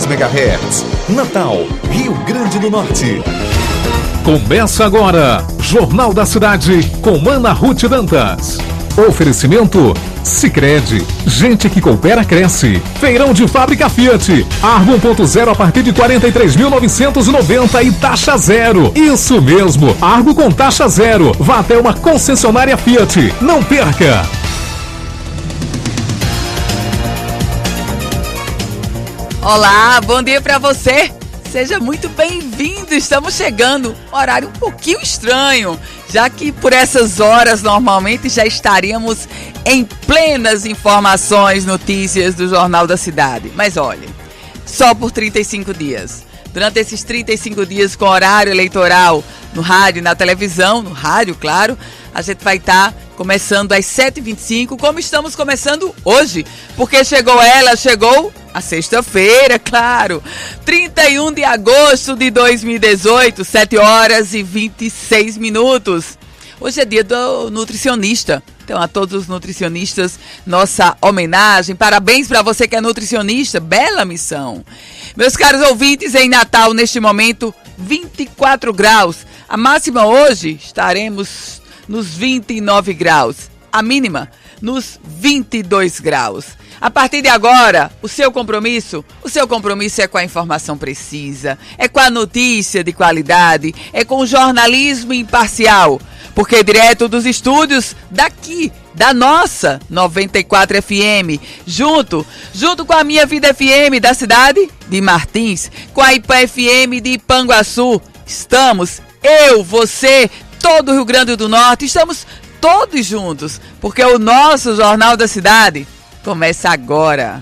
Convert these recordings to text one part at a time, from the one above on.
MHz, Natal, Rio Grande do Norte. Começa agora, Jornal da Cidade, com Ana Ruth Dantas. Oferecimento Sicredi, gente que coopera cresce. Feirão de fábrica Fiat, Argo 1.0 a partir de 43.990 e taxa zero. Isso mesmo, Argo com taxa zero. Vá até uma concessionária Fiat, não perca. Olá, bom dia pra você. Seja muito bem-vindo. Estamos chegando, horário um pouquinho estranho, já que por essas horas normalmente já estaríamos em plenas informações, notícias do Jornal da Cidade. Mas olha, só por 35 dias. Durante esses 35 dias com horário eleitoral no rádio e na televisão, no rádio, claro, a gente vai estar começando às 7h25, como estamos começando hoje, porque chegou a sexta-feira, claro, 31 de agosto de 2018, 7h26. Hoje é dia do nutricionista. Então, a todos os nutricionistas, nossa homenagem. Parabéns para você que é nutricionista. Bela missão. Meus caros ouvintes, em Natal, neste momento, 24 graus. A máxima hoje, estaremos nos 29 graus. A mínima, nos 22 graus. A partir de agora, o seu compromisso é com a informação precisa, é com a notícia de qualidade, é com o jornalismo imparcial, porque direto dos estúdios daqui, da nossa 94 FM, junto com a Minha Vida FM da cidade de Martins, com a IPA FM de Ipanguaçu, estamos, eu, você, todo o Rio Grande do Norte, estamos todos juntos, porque o nosso Jornal da Cidade começa agora.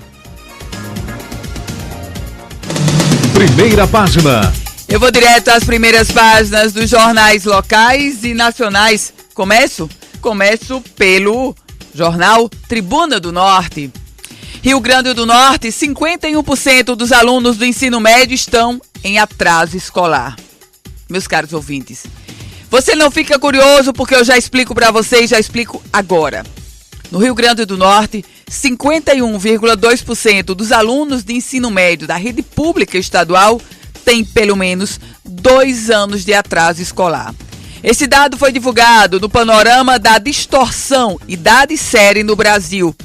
Primeira página. Eu vou direto às primeiras páginas dos jornais locais e nacionais. Começo pelo jornal Tribuna do Norte. Rio Grande do Norte, 51% dos alunos do ensino médio estão em atraso escolar. Meus caros ouvintes, você não fica curioso porque eu já explico para vocês, já explico agora. No Rio Grande do Norte, 51,2% dos alunos de ensino médio da rede pública estadual têm pelo menos 2 anos de atraso escolar. Esse dado foi divulgado no panorama da distorção idade série no Brasil,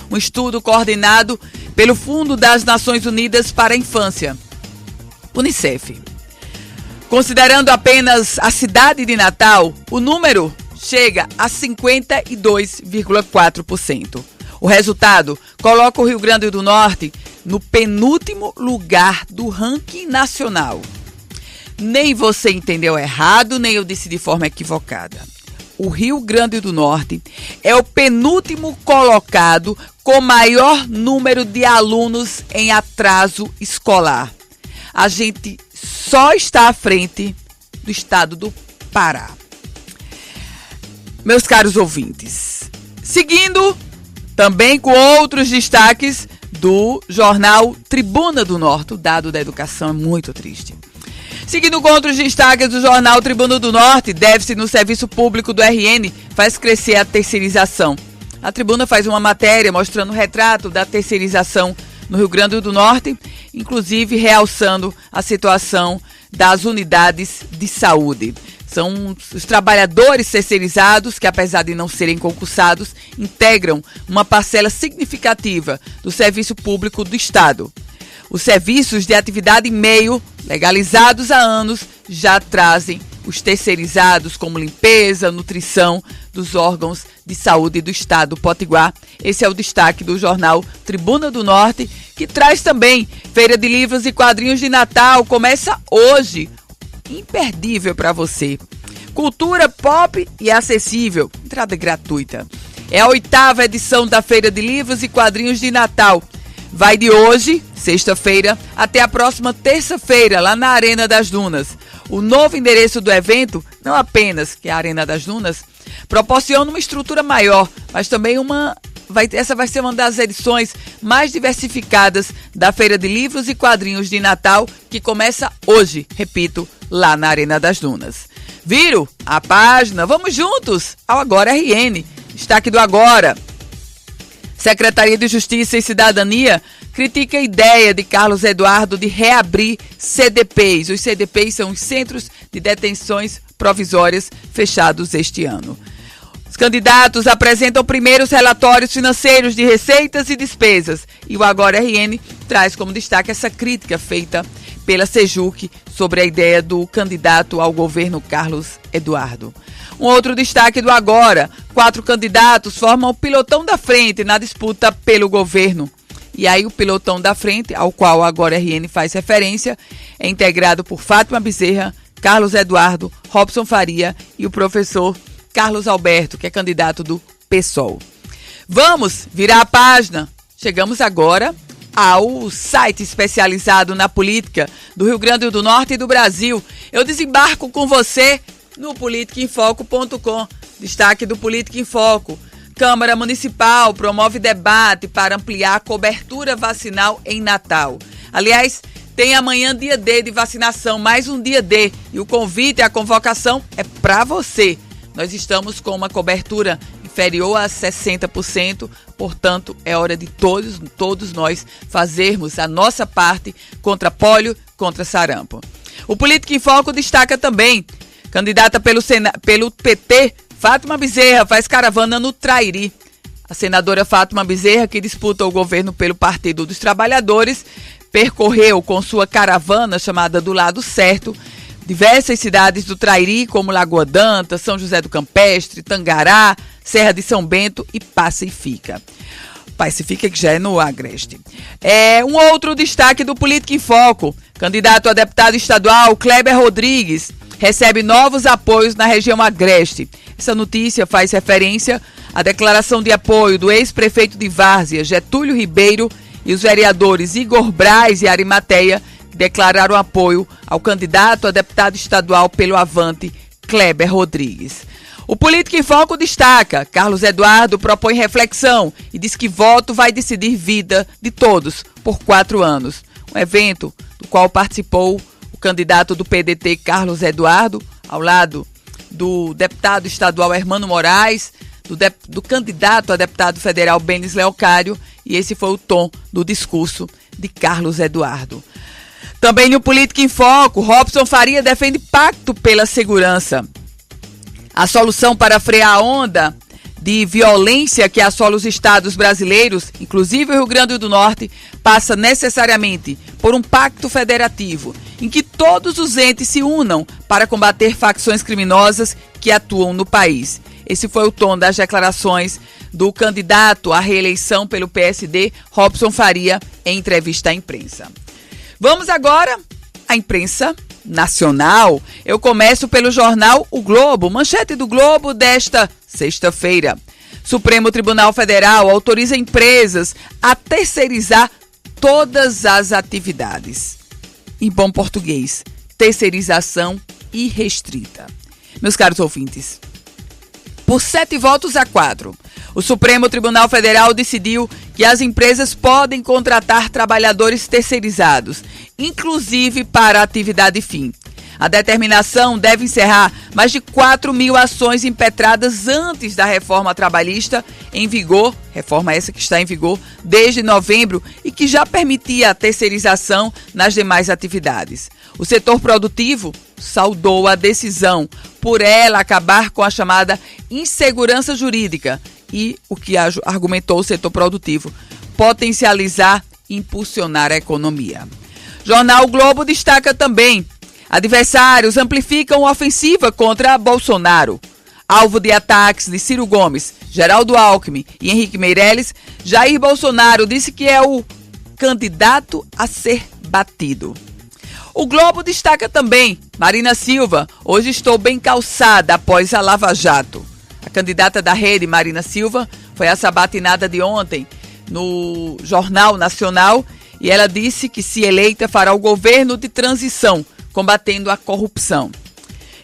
um estudo coordenado pelo Fundo das Nações Unidas para a Infância, UNICEF. Considerando apenas a cidade de Natal, o número chega a 52,4%. O resultado coloca o Rio Grande do Norte no penúltimo lugar do ranking nacional. Nem você entendeu errado, nem eu disse de forma equivocada. O Rio Grande do Norte é o penúltimo colocado com maior número de alunos em atraso escolar. A gente só está à frente do estado do Pará. Meus caros ouvintes, seguindo também com outros destaques do jornal Tribuna do Norte, o dado da educação é muito triste. Seguindo com outros destaques do jornal Tribuna do Norte, déficit no serviço público do RN faz crescer a terceirização. A Tribuna faz uma matéria mostrando o retrato da terceirização no Rio Grande do Norte, inclusive realçando a situação das unidades de saúde. São os trabalhadores terceirizados que, apesar de não serem concursados, integram uma parcela significativa do serviço público do Estado. Os serviços de atividade meio, legalizados há anos, já trazem os terceirizados como limpeza, nutrição dos órgãos de saúde do Estado Potiguar. Esse é o destaque do jornal Tribuna do Norte, que traz também Feira de Livros e Quadrinhos de Natal. Começa hoje. Imperdível para você. Cultura pop e acessível. Entrada gratuita. É a 8ª edição da Feira de Livros e Quadrinhos de Natal. Vai de hoje, sexta-feira, até a próxima terça-feira, lá na Arena das Dunas. O novo endereço do evento, não apenas que é a Arena das Dunas, proporciona uma estrutura maior, mas também essa vai ser uma das edições mais diversificadas da Feira de Livros e Quadrinhos de Natal, que começa hoje, repito, lá na Arena das Dunas. Viram a página? Vamos juntos ao Agora RN. Destaque do Agora. Secretaria de Justiça e Cidadania critica a ideia de Carlos Eduardo de reabrir CDPs. Os CDPs são os Centros de Detenções Provisórias fechados este ano. Os candidatos apresentam primeiros relatórios financeiros de receitas e despesas. E o Agora RN traz como destaque essa crítica feita pela Sejuc sobre a ideia do candidato ao governo Carlos Eduardo. Um outro destaque do Agora: 4 candidatos formam o pilotão da frente na disputa pelo governo. E aí o pilotão da frente, ao qual o Agora RN faz referência, é integrado por Fátima Bezerra, Carlos Eduardo, Robson Faria e o professor Carlos Alberto, que é candidato do PSOL. Vamos virar a página. Chegamos agora ao site especializado na política do Rio Grande do Norte e do Brasil. Eu desembarco com você no politicaemfoco.com. Destaque do Política em Foco: Câmara Municipal promove debate para ampliar a cobertura vacinal em Natal. Aliás, tem amanhã dia D de vacinação, mais um dia D. E o convite e a convocação é para você. Nós estamos com uma cobertura inferior a 60%, portanto, é hora de todos nós fazermos a nossa parte contra pólio, contra sarampo. O Política em Foco destaca também: candidata pelo PT, Fátima Bezerra faz caravana no Trairi. A senadora Fátima Bezerra, que disputa o governo pelo Partido dos Trabalhadores, percorreu com sua caravana chamada Do Lado Certo diversas cidades do Trairi, como Lagoa d'Anta, São José do Campestre, Tangará, Serra de São Bento e Pacifica. Pacifica, que já é no Agreste. Um outro destaque do Política em Foco: candidato a deputado estadual, Kleber Rodrigues, recebe novos apoios na região Agreste. Essa notícia faz referência à declaração de apoio do ex-prefeito de Várzea, Getúlio Ribeiro, e os vereadores Igor Braz e Arimateia, declararam apoio ao candidato a deputado estadual pelo Avante, Kleber Rodrigues. O Política em Foco destaca: Carlos Eduardo propõe reflexão e diz que voto vai decidir vida de todos por 4 anos. Um evento do qual participou o candidato do PDT, Carlos Eduardo, ao lado do deputado estadual Hermano Moraes, do candidato a deputado federal Benis Leocário, e esse foi o tom do discurso de Carlos Eduardo. Também no Política em Foco, Robson Faria defende pacto pela segurança. A solução para frear a onda de violência que assola os estados brasileiros, inclusive o Rio Grande do Norte, passa necessariamente por um pacto federativo, em que todos os entes se unam para combater facções criminosas que atuam no país. Esse foi o tom das declarações do candidato à reeleição pelo PSD, Robson Faria, em entrevista à imprensa. Vamos agora à imprensa nacional. Eu começo pelo jornal O Globo. Manchete do Globo desta sexta-feira: Supremo Tribunal Federal autoriza empresas a terceirizar todas as atividades. Em bom português, terceirização irrestrita. Meus caros ouvintes, por 7-4, o Supremo Tribunal Federal decidiu que as empresas podem contratar trabalhadores terceirizados, inclusive para atividade fim. A determinação deve encerrar mais de 4 mil ações impetradas antes da reforma trabalhista em vigor, reforma essa que está em vigor desde novembro e que já permitia a terceirização nas demais atividades. O setor produtivo saudou a decisão, por ela acabar com a chamada insegurança jurídica e, o que argumentou o setor produtivo, potencializar e impulsionar a economia. Jornal o Globo destaca também: adversários amplificam ofensiva contra Bolsonaro. Alvo de ataques de Ciro Gomes, Geraldo Alckmin e Henrique Meirelles, Jair Bolsonaro disse que é o candidato a ser batido. O Globo destaca também: Marina Silva, hoje estou bem calçada após a Lava Jato. A candidata da rede, Marina Silva, foi a sabatinada de ontem no Jornal Nacional e ela disse que, se eleita, fará o governo de transição, combatendo a corrupção.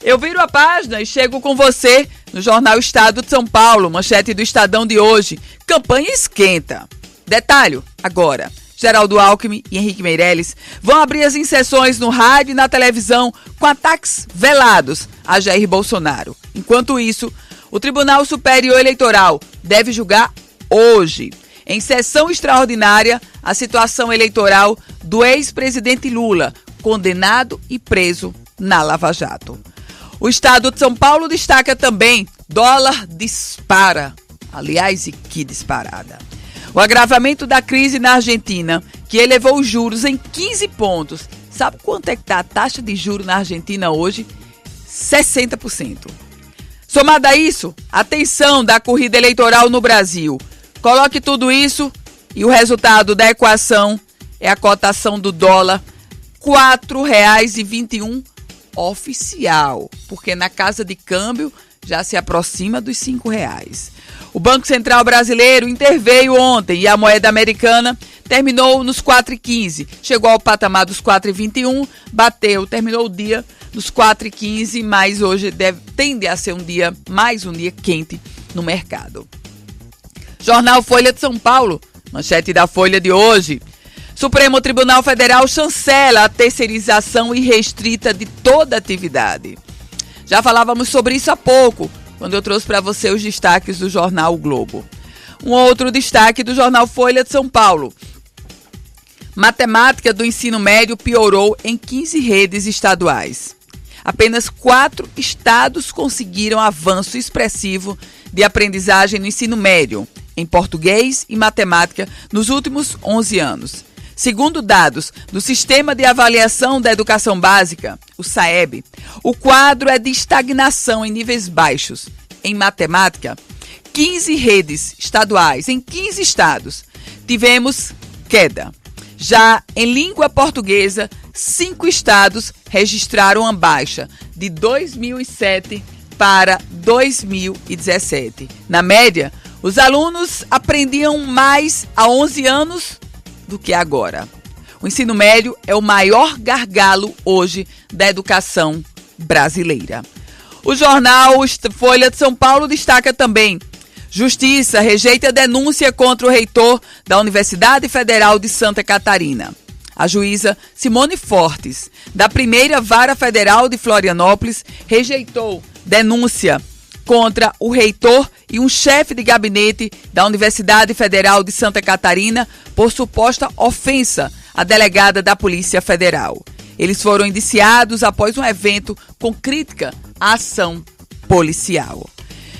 Eu viro a página e chego com você no Jornal Estado de São Paulo, manchete do Estadão de hoje: campanha esquenta. Detalhe agora: Geraldo Alckmin e Henrique Meirelles vão abrir as inserções no rádio e na televisão com ataques velados a Jair Bolsonaro. Enquanto isso, o Tribunal Superior Eleitoral deve julgar hoje, em sessão extraordinária a situação eleitoral do ex-presidente Lula, condenado e preso na Lava Jato. O estado de São Paulo destaca também: dólar dispara. Aliás, e que disparada. O agravamento da crise na Argentina, que elevou os juros em 15 pontos. Sabe quanto é que está a taxa de juros na Argentina hoje? 60%. Somado a isso, a tensão da corrida eleitoral no Brasil. Coloque tudo isso e o resultado da equação é a cotação do dólar R$ 4,21 oficial, porque na casa de câmbio já se aproxima dos R$ 5,00. O Banco Central Brasileiro interveio ontem e a moeda americana terminou nos 4,15. Chegou ao patamar dos 4,21, terminou o dia nos 4,15, mas hoje tende a ser mais um dia quente no mercado. Jornal Folha de São Paulo, manchete da Folha de hoje. Supremo Tribunal Federal chancela a terceirização irrestrita de toda atividade. Já falávamos sobre isso há pouco, quando eu trouxe para você os destaques do jornal O Globo. Um outro destaque do jornal Folha de São Paulo. Matemática do ensino médio piorou em 15 redes estaduais. Apenas 4 estados conseguiram avanço expressivo de aprendizagem no ensino médio, em português e matemática, nos últimos 11 anos. Segundo dados do Sistema de Avaliação da Educação Básica, o SAEB, o quadro é de estagnação em níveis baixos. Em matemática, 15 redes estaduais, em 15 estados, tivemos queda. Já em língua portuguesa, 5 estados registraram uma baixa de 2007 para 2017. Na média, os alunos aprendiam mais há 11 anos do que agora. O ensino médio é o maior gargalo hoje da educação brasileira. O jornal Folha de São Paulo destaca também: Justiça rejeita denúncia contra o reitor da Universidade Federal de Santa Catarina. A juíza Simone Fortes, da primeira Vara Federal de Florianópolis, rejeitou denúncia contra o reitor e um chefe de gabinete da Universidade Federal de Santa Catarina por suposta ofensa à delegada da Polícia Federal. Eles foram indiciados após um evento com crítica à ação policial.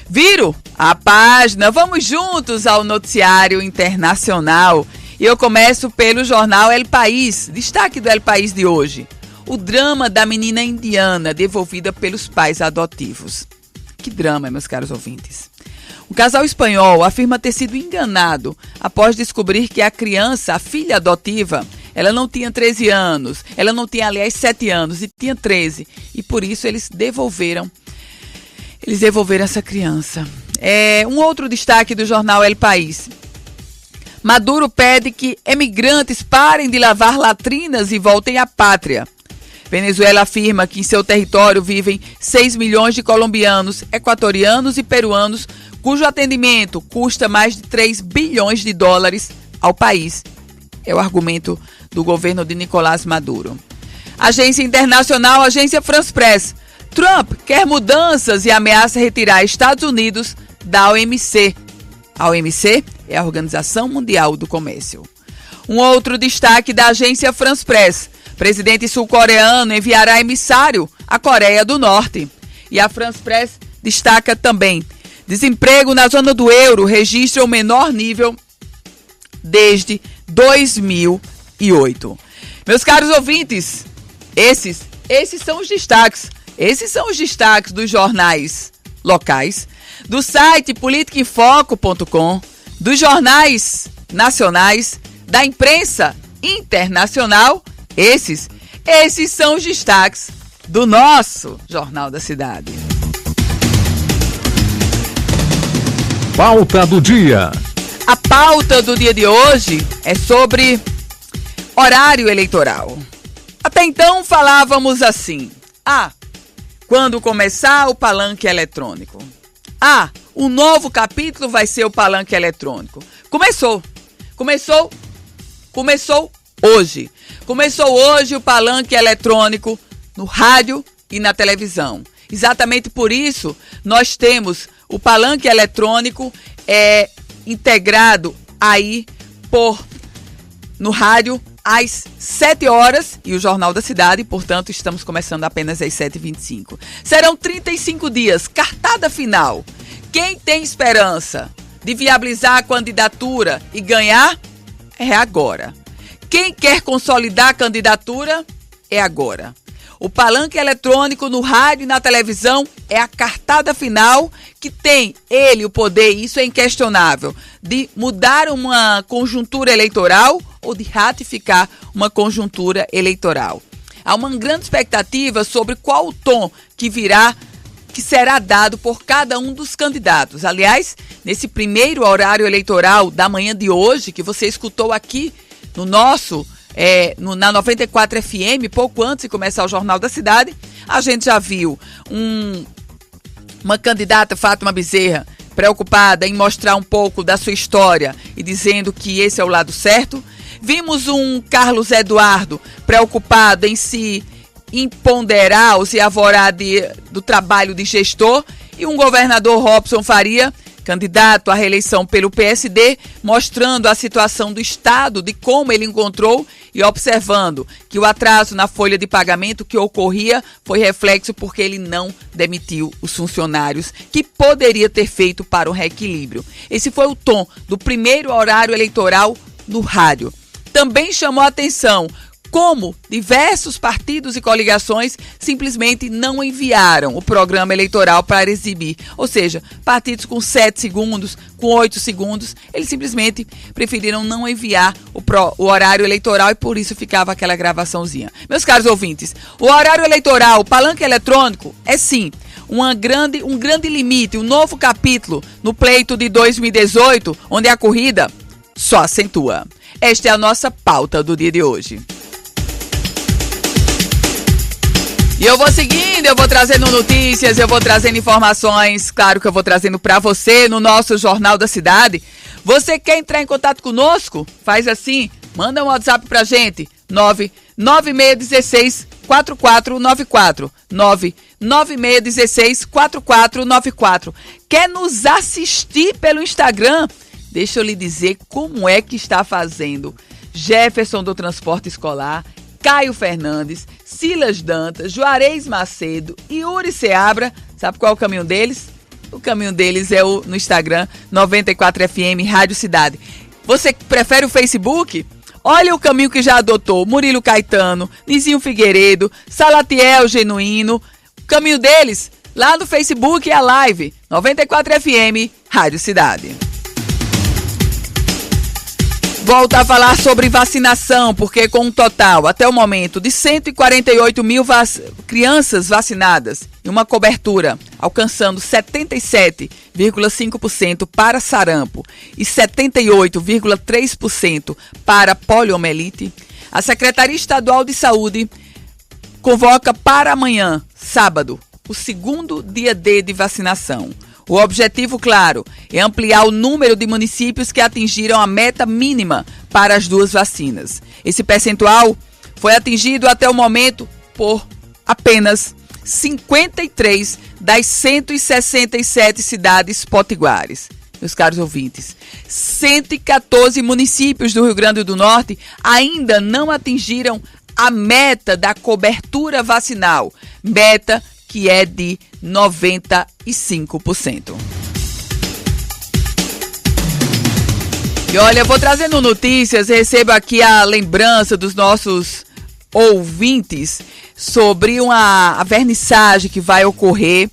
Viram a página? Vamos juntos ao noticiário internacional. E eu começo pelo jornal El País. Destaque do El País de hoje: o drama da menina indiana devolvida pelos pais adotivos. Que drama, meus caros ouvintes. O casal espanhol afirma ter sido enganado após descobrir que a criança, a filha adotiva, ela não tinha 13 anos. Ela não tinha, aliás, 7 anos e tinha 13. E por isso eles devolveram essa criança. Um outro destaque do jornal El País. Maduro pede que emigrantes parem de lavar latrinas e voltem à pátria. Venezuela afirma que em seu território vivem 6 milhões de colombianos, equatorianos e peruanos, cujo atendimento custa mais de 3 bilhões de dólares ao país. É o argumento do governo de Nicolás Maduro. Agência internacional, agência France Press. Trump quer mudanças e ameaça retirar Estados Unidos da OMC. A OMC é a Organização Mundial do Comércio. Um outro destaque da agência France Press. Presidente sul-coreano enviará emissário à Coreia do Norte. E a France Press destaca também: desemprego na zona do euro registra o menor nível desde 2008. Meus caros ouvintes, esses são os destaques. Esses são os destaques dos jornais locais, do site politicaemfoco.com, dos jornais nacionais, da imprensa internacional. Esses são os destaques do nosso Jornal da Cidade. Pauta do dia. A pauta do dia de hoje é sobre horário eleitoral. Até então falávamos assim: quando começar o palanque eletrônico. O novo capítulo vai ser o palanque eletrônico. Começou hoje. Começou hoje o palanque eletrônico no rádio e na televisão. Exatamente por isso nós temos o palanque eletrônico integrado aí no rádio às 7 horas e o Jornal da Cidade, portanto, estamos começando apenas às 7h25. Serão 35 dias, cartada final. Quem tem esperança de viabilizar a candidatura e ganhar, é agora. Quem quer consolidar a candidatura, é agora. O palanque eletrônico no rádio e na televisão é a cartada final que tem ele o poder, isso é inquestionável, de mudar uma conjuntura eleitoral ou de ratificar uma conjuntura eleitoral. Há uma grande expectativa sobre qual o tom que será dado por cada um dos candidatos. Aliás, nesse primeiro horário eleitoral da manhã de hoje, que você escutou aqui no nosso na 94 FM, pouco antes de começar o Jornal da Cidade, a gente já viu uma candidata, Fátima Bezerra, preocupada em mostrar um pouco da sua história e dizendo que esse é o lado certo. Vimos um Carlos Eduardo preocupado em se empoderar ou se avorar do trabalho de gestor, e um governador Robson Faria, candidato à reeleição pelo PSD, mostrando a situação do Estado, de como ele encontrou e observando que o atraso na folha de pagamento que ocorria foi reflexo porque ele não demitiu os funcionários, que poderia ter feito para o reequilíbrio. Esse foi o tom do primeiro horário eleitoral no rádio. Também chamou a atenção como diversos partidos e coligações simplesmente não enviaram o programa eleitoral para exibir. Ou seja, partidos com 7 segundos, com 8 segundos, eles simplesmente preferiram não enviar o horário eleitoral e por isso ficava aquela gravaçãozinha. Meus caros ouvintes, o horário eleitoral, o palanque eletrônico, é sim um grande limite, um novo capítulo no pleito de 2018, onde a corrida só acentua. Esta é a nossa pauta do dia de hoje. E eu vou seguindo, eu vou trazendo notícias, eu vou trazendo informações, claro que eu vou trazendo para você no nosso Jornal da Cidade. Você quer entrar em contato conosco? Faz assim, manda um WhatsApp pra gente, 99616-4494, 99616-4494. Quer nos assistir pelo Instagram? Deixa eu lhe dizer como é que está fazendo. Jefferson do Transporte Escolar, Caio Fernandes, Silas Dantas, Juarez Macedo e Yuri Seabra. Sabe qual é o caminho deles? O caminho deles é no Instagram 94FM Rádio Cidade. Você prefere o Facebook? Olha o caminho que já adotou Murilo Caetano, Nizinho Figueiredo, Salatiel Genuíno. O caminho deles lá no Facebook é a live 94FM Rádio Cidade. Volto a falar sobre vacinação, porque com um total, até o momento, de 148 mil crianças vacinadas e uma cobertura alcançando 77,5% para sarampo e 78,3% para poliomielite, a Secretaria Estadual de Saúde convoca para amanhã, sábado, o segundo dia D de vacinação. O objetivo, claro, é ampliar o número de municípios que atingiram a meta mínima para as duas vacinas. Esse percentual foi atingido até o momento por apenas 53 das 167 cidades potiguares. Meus caros ouvintes, 114 municípios do Rio Grande do Norte ainda não atingiram a meta da cobertura vacinal, meta que é de 95%. E olha, eu vou trazendo notícias, recebo aqui a lembrança dos nossos ouvintes sobre a vernissagem que vai ocorrer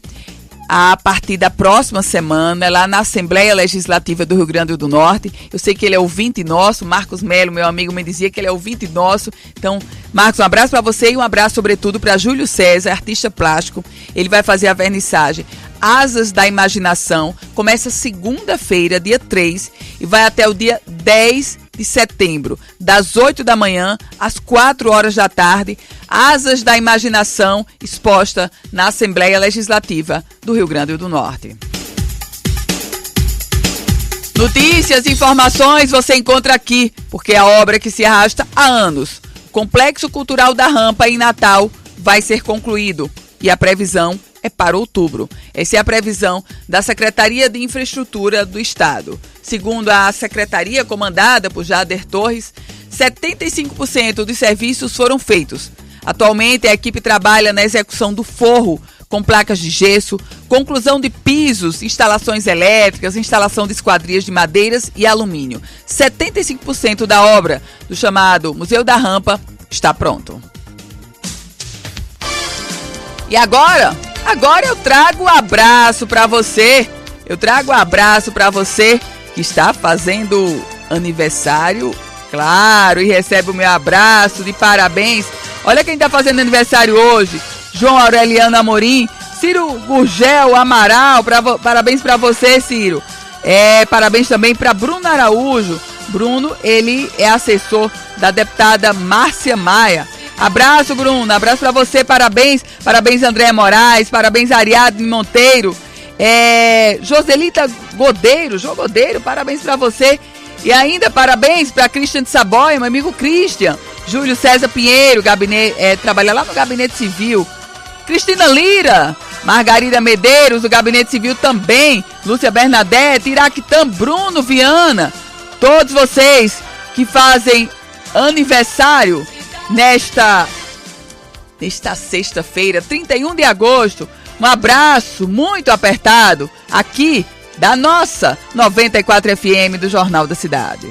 a partir da próxima semana, lá na Assembleia Legislativa do Rio Grande do Norte. Eu sei que ele é ouvinte nosso, Marcos Melo, meu amigo, me dizia que ele é ouvinte nosso. Então, Marcos, um abraço para você e um abraço, sobretudo, para Júlio César, artista plástico. Ele vai fazer a vernissagem Asas da Imaginação. Começa segunda-feira, dia 3, e vai até o dia 10 de setembro, das 8 da manhã às 4 horas da tarde. Asas da Imaginação, exposta na Assembleia Legislativa do Rio Grande do Norte. Notícias e informações você encontra aqui, porque a obra que se arrasta há anos. O Complexo Cultural da Rampa, em Natal, vai ser concluído e a previsão é é para outubro. Essa é a previsão da Secretaria de Infraestrutura do Estado. Segundo a secretaria comandada por Jader Torres, 75% dos serviços foram feitos. Atualmente, a equipe trabalha na execução do forro com placas de gesso, conclusão de pisos, instalações elétricas, instalação de esquadrias de madeiras e alumínio. 75% da obra do chamado Museu da Rampa está pronto. E agora eu trago um abraço para você. Eu trago um abraço para você que está fazendo aniversário, claro, e recebe o meu abraço de parabéns. Olha quem está fazendo aniversário hoje. João Aureliano Amorim, Ciro Gurgel Amaral, parabéns para você, Ciro. Parabéns também para Bruno Araújo. Bruno, ele é assessor da deputada Márcia Maia. Abraço, Bruno, abraço para você, parabéns. Parabéns, André Moraes, parabéns, Ariadne Monteiro. Joselita Godeiro, Jô Godeiro, parabéns para você. E ainda parabéns para Christian de Saboia, meu amigo Christian. Júlio César Pinheiro, trabalha lá no Gabinete Civil. Cristina Lira, Margarida Medeiros, do Gabinete Civil também. Lúcia Bernadette, Iraquitã, Bruno Viana. Todos vocês que fazem aniversário nesta sexta-feira, 31 de agosto. Um abraço muito apertado aqui da nossa 94 FM do Jornal da Cidade.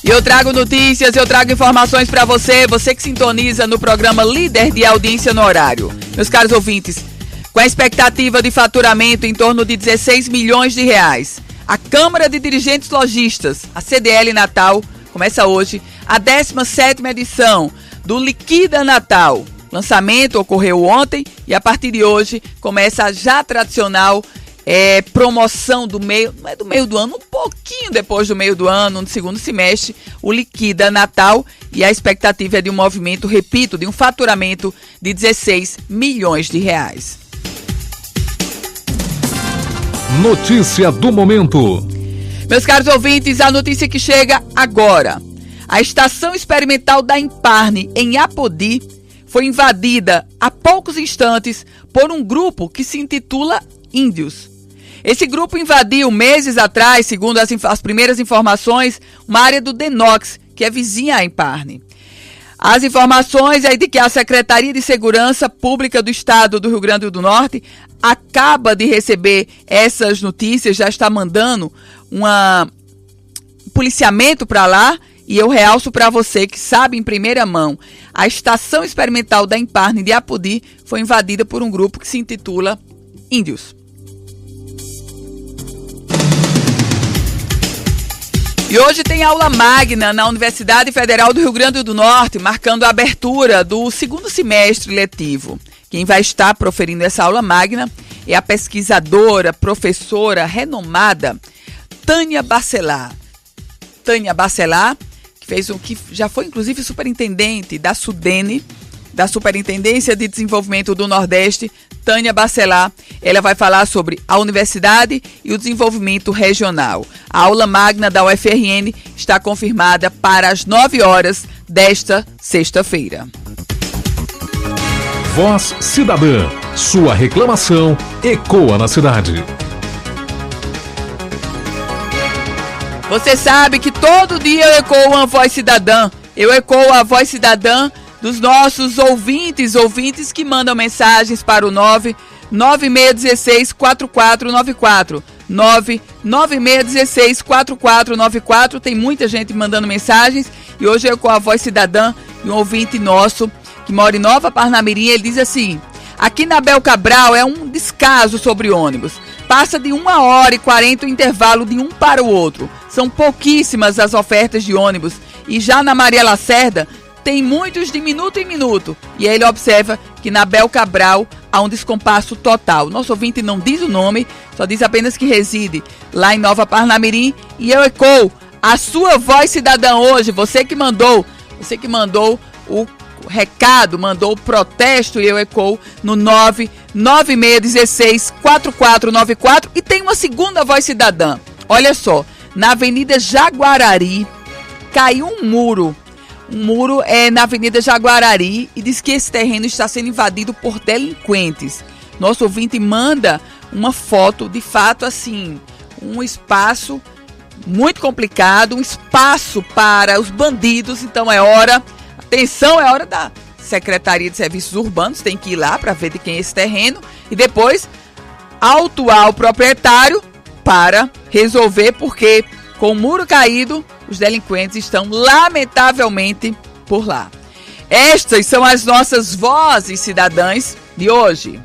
E eu trago notícias, eu trago informações para você que sintoniza no programa Líder de Audiência no Horário. Meus caros ouvintes, com a expectativa de faturamento em torno de 16 milhões de reais, a Câmara de Dirigentes Lojistas, a CDL Natal, começa hoje a 17ª edição do Liquida Natal. O lançamento ocorreu ontem e a partir de hoje começa a já tradicional promoção do meio, não é do meio do ano, um pouquinho depois do meio do ano, no segundo semestre, o Liquida Natal, e a expectativa é de um movimento, repito, de um faturamento de 16 milhões de reais. Notícia do momento. Meus caros ouvintes, a notícia que chega agora. A estação experimental da Imparne, em Apodi, foi invadida há poucos instantes por um grupo que se intitula Índios. Esse grupo invadiu meses atrás, segundo as primeiras informações, uma área do Denox, que é vizinha à Imparne. As informações é de que a Secretaria de Segurança Pública do Estado do Rio Grande do Norte acaba de receber essas notícias, já está mandando um policiamento para lá. E eu realço para você que sabe em primeira mão, a estação experimental da Imparne de Apodi foi invadida por um grupo que se intitula Índios. E hoje tem aula magna na Universidade Federal do Rio Grande do Norte, marcando a abertura do segundo semestre letivo. Quem vai estar proferindo essa aula magna é a pesquisadora, professora renomada Tânia Bacelar. Tânia Bacelar, que já foi inclusive superintendente da SUDENE, da Superintendência de Desenvolvimento do Nordeste. Tânia Bacelar, ela vai falar sobre a universidade e o desenvolvimento regional. A aula magna da UFRN está confirmada para as 9 horas desta sexta-feira. Voz Cidadã. Sua reclamação ecoa na cidade. Você sabe que todo dia eu ecoo uma voz cidadã. Eu ecoo a voz cidadã dos nossos ouvintes que mandam mensagens para o 99616-4494. 99616-4494. Tem muita gente mandando mensagens e hoje eu ecoo a voz cidadã de um ouvinte nosso que mora em Nova Parnamirim. Ele diz assim: aqui na Abel Cabral é um descaso sobre ônibus. Passa de 1h40 o intervalo de um para o outro. São pouquíssimas as ofertas de ônibus. E já na Maria Lacerda tem muitos de minuto em minuto. E ele observa que na Abel Cabral há um descompasso total. Nosso ouvinte não diz o nome, só diz apenas que reside lá em Nova Parnamirim. E eu ecoo a sua voz cidadã hoje. Você que mandou o recado, mandou o protesto, e eu ecoo no 99616-4494. E tem uma segunda voz cidadã. Olha só, na Avenida Jaguarari caiu um muro. Um muro é na Avenida Jaguarari e diz que esse terreno está sendo invadido por delinquentes. Nosso ouvinte manda uma foto, de fato, assim, um espaço muito complicado, um espaço para os bandidos. Então é hora, atenção, é hora da Secretaria de Serviços Urbanos, tem que ir lá para ver de quem é esse terreno e depois autuar o proprietário para resolver, porque com o muro caído, os delinquentes estão lamentavelmente por lá. Estas são as nossas vozes cidadãs de hoje.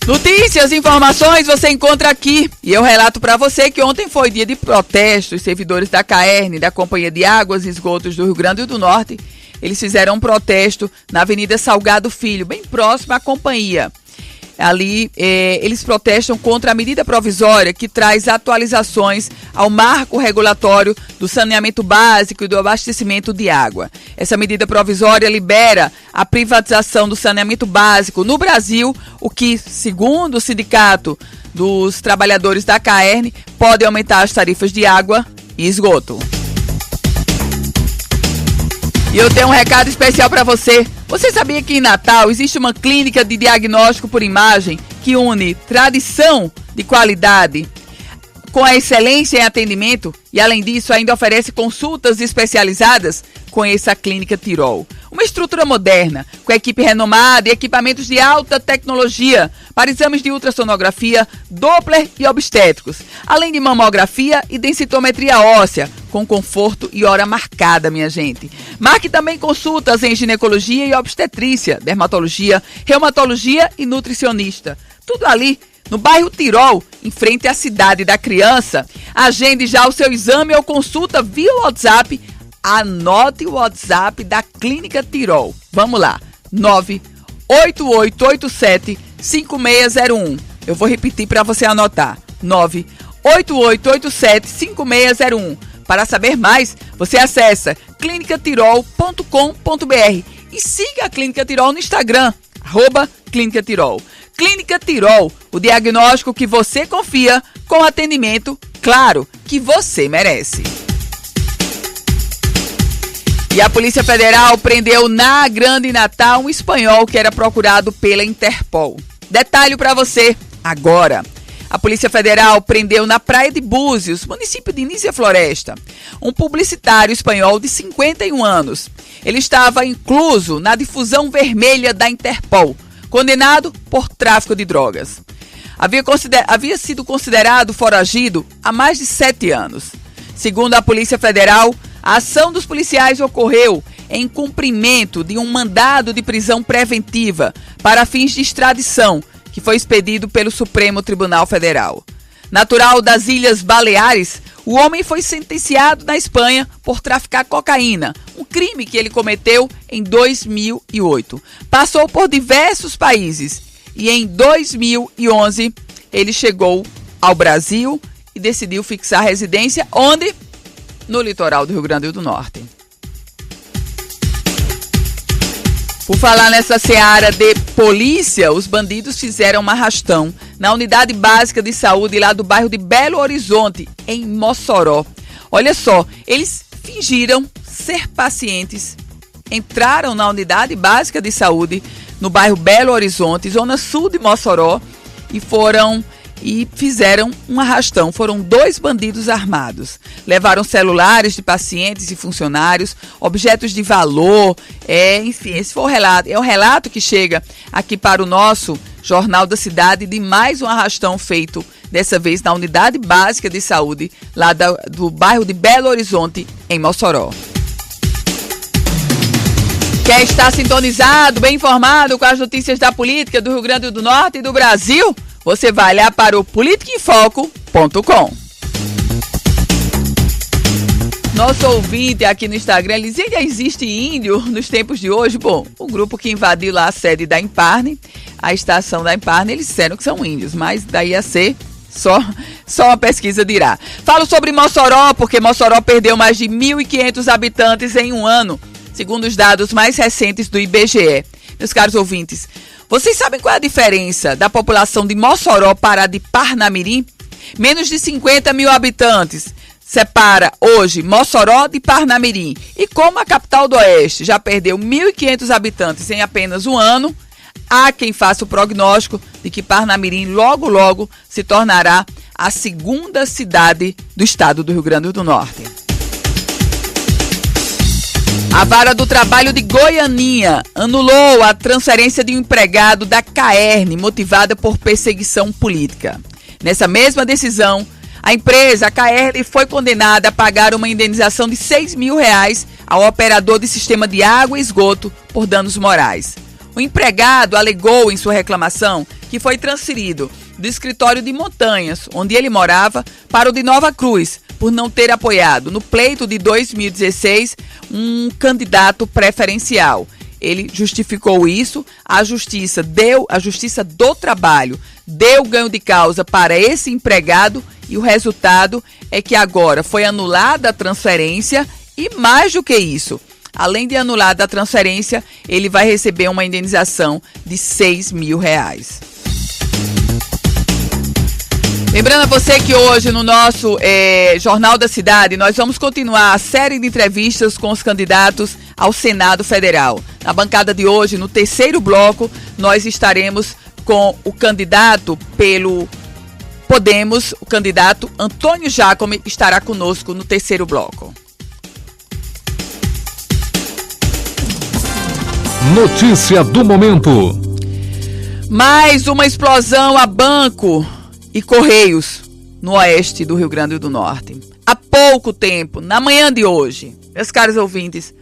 Notícias, informações você encontra aqui. E eu relato para você que ontem foi dia de protesto. Os servidores da CAERN, da Companhia de Águas e Esgotos do Rio Grande do Norte, eles fizeram um protesto na Avenida Salgado Filho, bem próximo à companhia. Ali, eles protestam contra a medida provisória que traz atualizações ao marco regulatório do saneamento básico e do abastecimento de água. Essa medida provisória libera a privatização do saneamento básico no Brasil, o que, segundo o Sindicato dos Trabalhadores da CAERN, pode aumentar as tarifas de água e esgoto. E eu tenho um recado especial para você. Você sabia que em Natal existe uma clínica de diagnóstico por imagem que une tradição de qualidade com a excelência em atendimento e, além disso, ainda oferece consultas especializadas? Conheça a Clínica Tirol. Uma estrutura moderna, com equipe renomada e equipamentos de alta tecnologia para exames de ultrassonografia, Doppler e obstétricos, além de mamografia e densitometria óssea, com conforto e hora marcada, minha gente. Marque também consultas em ginecologia e obstetrícia, dermatologia, reumatologia e nutricionista. Tudo ali no bairro Tirol, em frente à Cidade da Criança. Agende já o seu exame ou consulta via WhatsApp. Anote o WhatsApp da Clínica Tirol. Vamos lá, 98887-5601. Eu vou repetir para você anotar, 98887-5601. Para saber mais, você acessa clinicatirol.com.br e siga a Clínica Tirol no Instagram, @Clínica Tirol. Clínica Tirol, o diagnóstico que você confia com atendimento, claro, que você merece. E a Polícia Federal prendeu na Grande Natal um espanhol que era procurado pela Interpol. Detalhe para você agora. A Polícia Federal prendeu na Praia de Búzios, município de Nísia Floresta, um publicitário espanhol de 51 anos. Ele estava incluso na difusão vermelha da Interpol, condenado por tráfico de drogas. Havia sido considerado foragido há mais de 7 anos. Segundo a Polícia Federal, a ação dos policiais ocorreu em cumprimento de um mandado de prisão preventiva para fins de extradição, que foi expedido pelo Supremo Tribunal Federal. Natural das Ilhas Baleares, o homem foi sentenciado na Espanha por traficar cocaína, um crime que ele cometeu em 2008. Passou por diversos países e em 2011 ele chegou ao Brasil e decidiu fixar residência onde? No litoral do Rio Grande do Norte. Por falar nessa seara de polícia, os bandidos fizeram um arrastão na unidade básica de saúde lá do bairro de Belo Horizonte, em Mossoró. Olha só, eles fingiram ser pacientes, entraram na unidade básica de saúde no bairro Belo Horizonte, zona sul de Mossoró, e fizeram um arrastão. Foram 2 bandidos armados. Levaram celulares de pacientes e funcionários, objetos de valor, enfim, esse foi o relato. É o relato que chega aqui para o nosso Jornal da Cidade de mais um arrastão feito, dessa vez na unidade básica de saúde, lá do bairro de Belo Horizonte, em Mossoró. Quer estar sintonizado, bem informado com as notícias da política do Rio Grande do Norte e do Brasil? Você vai lá para o politicainfoco.com. Nosso ouvinte aqui no Instagram, ele diz: existe índio nos tempos de hoje? Bom, o grupo que invadiu lá a sede da Imparne, a estação da Imparne, eles disseram que são índios, mas daí a ser só uma pesquisa dirá. Falo sobre Mossoró, porque Mossoró perdeu mais de 1.500 habitantes em um ano, segundo os dados mais recentes do IBGE. Meus caros ouvintes, vocês sabem qual é a diferença da população de Mossoró para a de Parnamirim? Menos de 50 mil habitantes. separa hoje Mossoró de Parnamirim. E como a capital do Oeste já perdeu 1.500 habitantes em apenas um ano, há quem faça o prognóstico de que Parnamirim logo, logo se tornará a segunda cidade do estado do Rio Grande do Norte. A Vara do Trabalho de Goianinha anulou a transferência de um empregado da Caerne, motivada por perseguição política. Nessa mesma decisão, a empresa, a Caerne, foi condenada a pagar uma indenização de R$6 mil ao operador de sistema de água e esgoto por danos morais. O empregado alegou em sua reclamação que foi transferido do escritório de Montanhas, onde ele morava, para o de Nova Cruz, por não ter apoiado no pleito de 2016 um candidato preferencial. Ele justificou isso, a Justiça do Trabalho deu ganho de causa para esse empregado e o resultado é que agora foi anulada a transferência e mais do que isso, além de anulada a transferência, ele vai receber uma indenização de R$6 mil. Lembrando a você que hoje no nosso Jornal da Cidade nós vamos continuar a série de entrevistas com os candidatos ao Senado Federal. Na bancada de hoje, no terceiro bloco, nós estaremos com o candidato pelo Podemos, o candidato Antônio Jacome estará conosco no terceiro bloco. Notícia do momento. Mais uma explosão a banco e Correios no oeste do Rio Grande do Norte. Há pouco tempo, na manhã de hoje, meus caros ouvintes,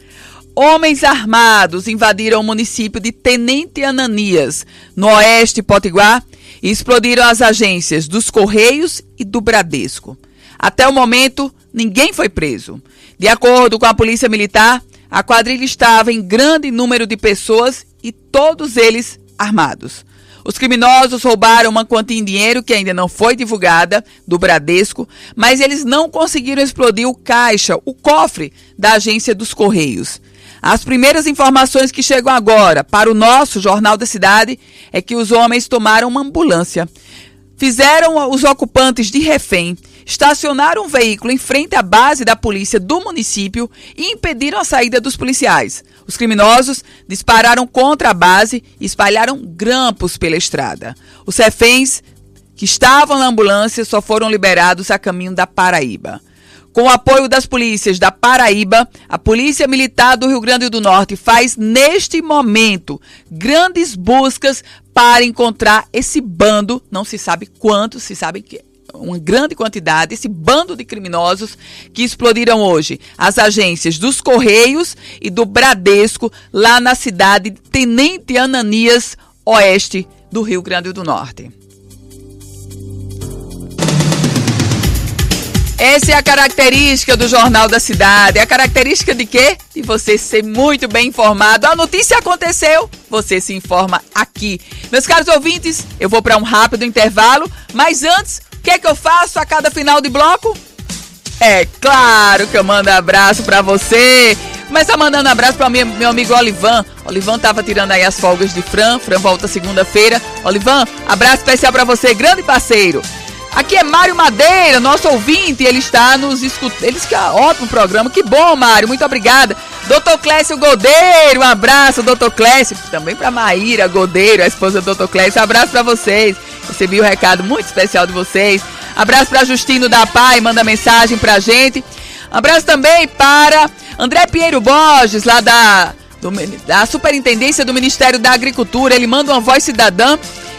homens armados invadiram o município de Tenente Ananias, no oeste potiguar, e explodiram as agências dos Correios e do Bradesco. Até o momento, ninguém foi preso. De acordo com a Polícia Militar, a quadrilha estava em grande número de pessoas e todos eles armados. Os criminosos roubaram uma quantia em dinheiro que ainda não foi divulgada do Bradesco, mas eles não conseguiram explodir o caixa, o cofre da agência dos Correios. As primeiras informações que chegam agora para o nosso Jornal da Cidade é que os homens tomaram uma ambulância, fizeram os ocupantes de refém, estacionaram um veículo em frente à base da polícia do município e impediram a saída dos policiais. Os criminosos dispararam contra a base e espalharam grampos pela estrada. Os reféns que estavam na ambulância só foram liberados a caminho da Paraíba. Com o apoio das polícias da Paraíba, a Polícia Militar do Rio Grande do Norte faz, neste momento, grandes buscas para encontrar esse bando, não se sabe quanto, se sabe que uma grande quantidade, esse bando de criminosos que explodiram hoje as agências dos Correios e do Bradesco lá na cidade de Tenente Ananias, oeste do Rio Grande do Norte. Essa é a característica do Jornal da Cidade. É a característica de quê? De você ser muito bem informado. A notícia aconteceu, você se informa aqui. Meus caros ouvintes, eu vou para um rápido intervalo, mas antes, o que é que eu faço a cada final de bloco? É claro que eu mando abraço para você. Começa mandando abraço para meu amigo Olivan. Olivan tava tirando aí as folgas de Fran volta segunda-feira. Olivan, abraço especial para você, grande parceiro. Aqui é Mário Madeira, nosso ouvinte, ele está nos escutando. Ele disse que é ótimo programa, que bom, Mário, muito obrigada. Dr. Clécio Godeiro, um abraço, Dr. Clécio. Também para Maíra Godeiro, a esposa do Dr. Clécio, um abraço para vocês. Recebi um recado muito especial de vocês. Abraço para Justino da Pai, manda mensagem pra gente. Abraço também para André Pinheiro Borges, lá da Superintendência do Ministério da Agricultura. Ele manda uma voz cidadã.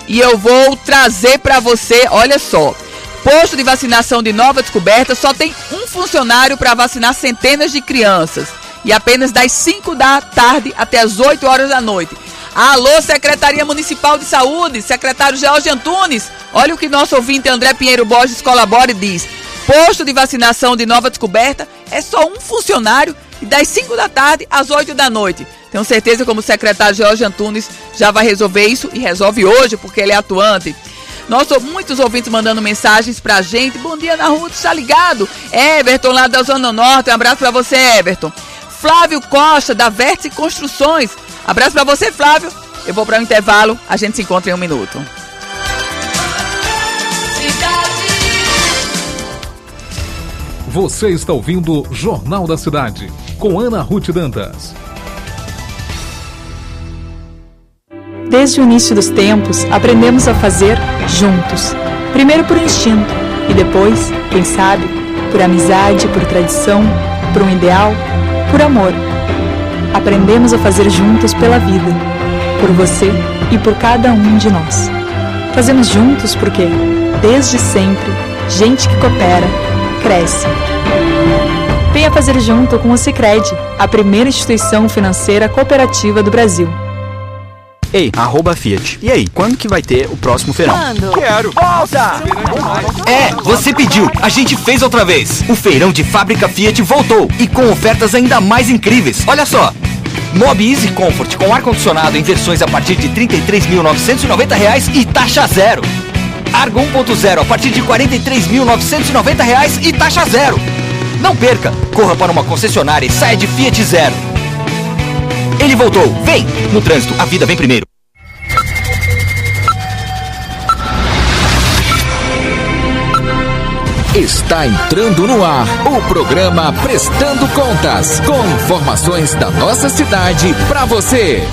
E eu vou trazer para você, olha só, posto de vacinação de Nova Descoberta só tem um funcionário para vacinar centenas de crianças. E apenas das 5 da tarde até as 8 horas da noite. Alô, Secretaria Municipal de Saúde, secretário George Antunes. Olha o que nosso ouvinte André Pinheiro Borges colabora e diz. Posto de vacinação de Nova Descoberta é só um funcionário e das 5 da tarde às 8 da noite. Tenho certeza como o secretário George Antunes já vai resolver isso e resolve hoje porque ele é atuante. Muitos ouvintes mandando mensagens pra gente. Bom dia, Ana Ruth, está ligado? Everton, lá da Zona Norte, um abraço pra você, Everton. Flávio Costa, da Vértice Construções. Abraço pra você, Flávio. Eu vou para o intervalo, a gente se encontra em um minuto. Você está ouvindo Jornal da Cidade, com Ana Ruth Dantas. Desde o início dos tempos, aprendemos a fazer juntos. Primeiro por instinto e depois, quem sabe, por amizade, por tradição, por um ideal, por amor. Aprendemos a fazer juntos pela vida, por você e por cada um de nós. Fazemos juntos porque, desde sempre, gente que coopera, cresce. Venha fazer junto com o Sicredi, a primeira instituição financeira cooperativa do Brasil. Ei, @Fiat. E aí, quando que vai ter o próximo feirão? Quando? Quero! Volta! Você pediu, a gente fez outra vez. O feirão de fábrica Fiat voltou e com ofertas ainda mais incríveis. Olha só! Mob Easy Comfort com ar-condicionado em versões a partir de R$ 33.990 e taxa zero. Argo 1.0 a partir de R$ 43.990 e taxa zero. Não perca! Corra para uma concessionária e saia de Fiat Zero. Ele voltou. Vem! No trânsito, a vida vem primeiro. Está entrando no ar o programa Prestando Contas, com informações da nossa cidade para você.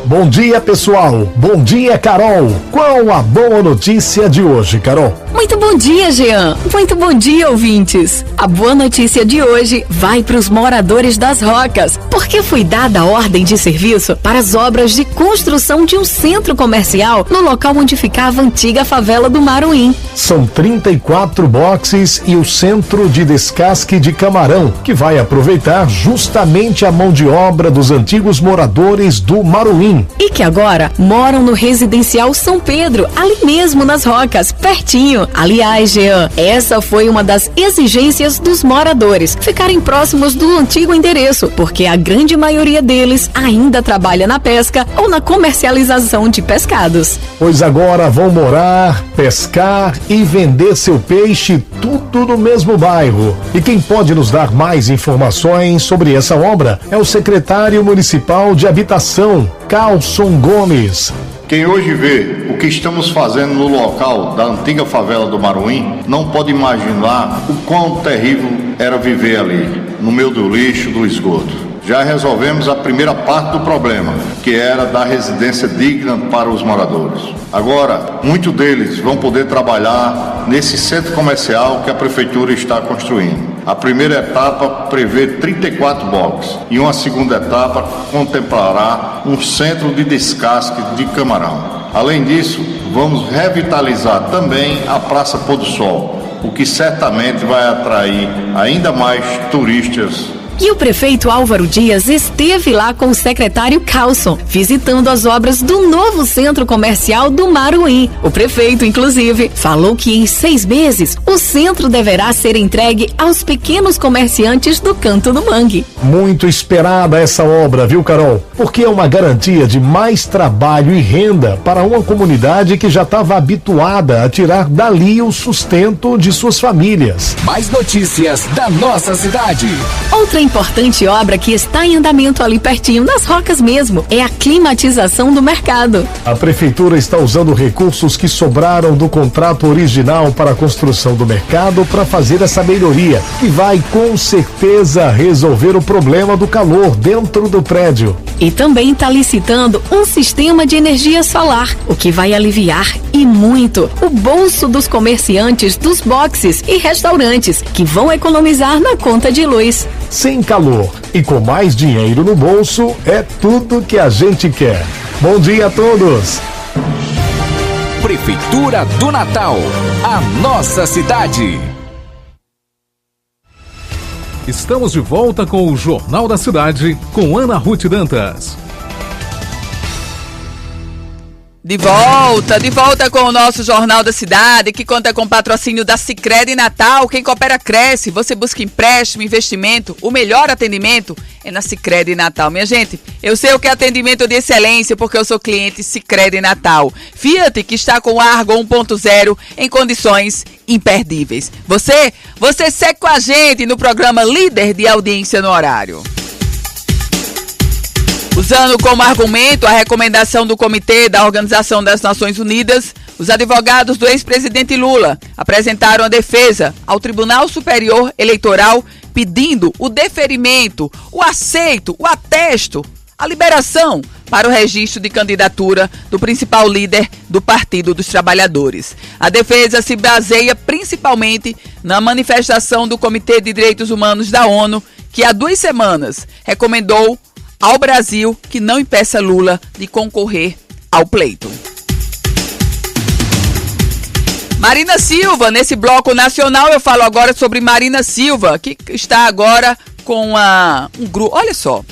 Bom dia, pessoal. Bom dia, Carol. Qual a boa notícia de hoje, Carol? Muito bom dia, Jean. Muito bom dia, ouvintes. A boa notícia de hoje vai para os moradores das Rocas, porque foi dada a ordem de serviço para as obras de construção de um centro comercial no local onde ficava a antiga favela do Maruim. São 34 boxes e o centro de descasque de camarão, que vai aproveitar justamente a mão de obra dos antigos moradores do Maruim. E que agora moram no residencial São Pedro, ali mesmo nas Rocas, pertinho. Aliás, Jean, essa foi uma das exigências dos moradores, ficarem próximos do antigo endereço, porque a grande maioria deles ainda trabalha na pesca ou na comercialização de pescados. Pois agora vão morar, pescar e vender seu peixe tudo no mesmo bairro. E quem pode nos dar mais informações sobre essa obra é o secretário municipal de Habitação, Carlson Gomes. Quem hoje vê o que estamos fazendo no local da antiga favela do Maruim não pode imaginar o quão terrível era viver ali, no meio do lixo, do esgoto. Já resolvemos a primeira parte do problema, que era dar residência digna para os moradores. Agora, muitos deles vão poder trabalhar nesse centro comercial que a prefeitura está construindo. A primeira etapa prevê 34 boxes e uma segunda etapa contemplará um centro de descasque de camarão. Além disso, vamos revitalizar também a Praça Pôr do Sol, o que certamente vai atrair ainda mais turistas. E o prefeito Álvaro Dias esteve lá com o secretário Carlson, visitando as obras do novo centro comercial do Maruim. O prefeito, inclusive, falou que em 6 meses o centro deverá ser entregue aos pequenos comerciantes do Canto do Mangue. Muito esperada essa obra, viu, Carol? Porque é uma garantia de mais trabalho e renda para uma comunidade que já estava habituada a tirar dali o sustento de suas famílias. Mais notícias da nossa cidade. Outra importante obra que está em andamento ali pertinho, nas Rocas mesmo, é a climatização do mercado. A prefeitura está usando recursos que sobraram do contrato original para a construção do mercado para fazer essa melhoria, que vai com certeza resolver o problema do calor dentro do prédio. E também está licitando um sistema de energia solar, o que vai aliviar e muito o bolso dos comerciantes dos boxes e restaurantes, que vão economizar na conta de luz. Sem calor e com mais dinheiro no bolso, é tudo que a gente quer. Bom dia a todos! Prefeitura do Natal, a nossa cidade. Estamos de volta com o Jornal da Cidade, com Ana Ruth Dantas. De volta com o nosso Jornal da Cidade, que conta com patrocínio da Sicredi Natal. Quem coopera cresce. Você busca empréstimo, investimento, o melhor atendimento é na Sicredi Natal. Minha gente, eu sei o que é atendimento de excelência porque eu sou cliente Sicredi Natal. Fiat, que está com Argo 1.0 em condições imperdíveis. Você segue com a gente no programa Líder de Audiência no Horário. Usando como argumento a recomendação do Comitê da Organização das Nações Unidas Os advogados do ex-presidente Lula apresentaram a defesa ao Tribunal Superior Eleitoral pedindo o deferimento, o aceito, o atesto, a liberação para o registro de candidatura do principal líder do Partido dos Trabalhadores. A defesa se baseia principalmente na manifestação do Comitê de Direitos Humanos da ONU, que há 2 semanas recomendou ao Brasil que não impeça Lula de concorrer ao pleito. Marina Silva, nesse bloco nacional, eu falo agora sobre Marina Silva, que está agora com um grupo. Olha só,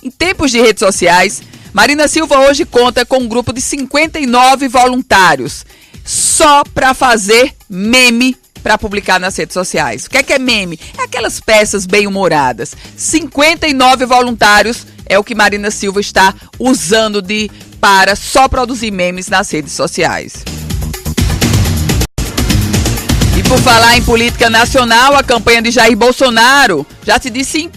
em tempos de redes sociais, Marina Silva hoje conta com um grupo de 59 voluntários, só para fazer meme para publicar nas redes sociais. O que é meme? É aquelas peças bem-humoradas. 59 voluntários é o que Marina Silva está usando para só produzir memes nas redes sociais. E por falar em política nacional, a campanha de Jair Bolsonaro já se disse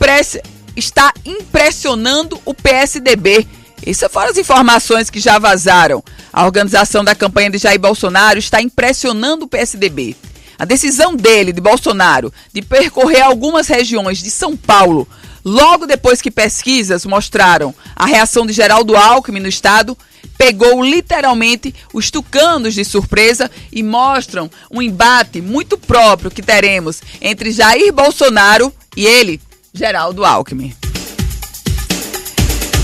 está impressionando o PSDB. Essas foram as informações que já vazaram. A organização da campanha de Jair Bolsonaro está impressionando o PSDB. A decisão de Bolsonaro, de percorrer algumas regiões de São Paulo, logo depois que pesquisas mostraram a reação de Geraldo Alckmin no estado, pegou literalmente os tucanos de surpresa e mostram um embate muito próprio que teremos entre Jair Bolsonaro e ele, Geraldo Alckmin.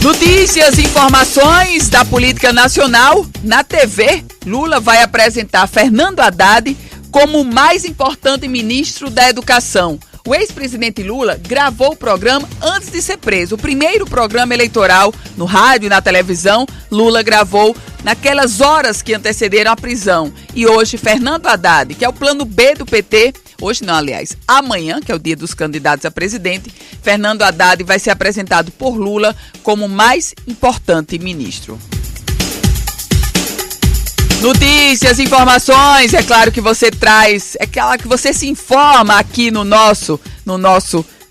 Notícias e informações da política nacional. Na TV, Lula vai apresentar Fernando Haddad como o mais importante ministro da Educação. O ex-presidente Lula gravou o programa antes de ser preso. O primeiro programa eleitoral no rádio e na televisão, Lula gravou naquelas horas que antecederam a prisão. E hoje, Fernando Haddad, que é o plano B do PT, hoje não, aliás, amanhã, que é o dia dos candidatos a presidente, Fernando Haddad vai ser apresentado por Lula como o mais importante ministro. Notícias, informações, é claro que você traz, é claro que você se informa aqui no nosso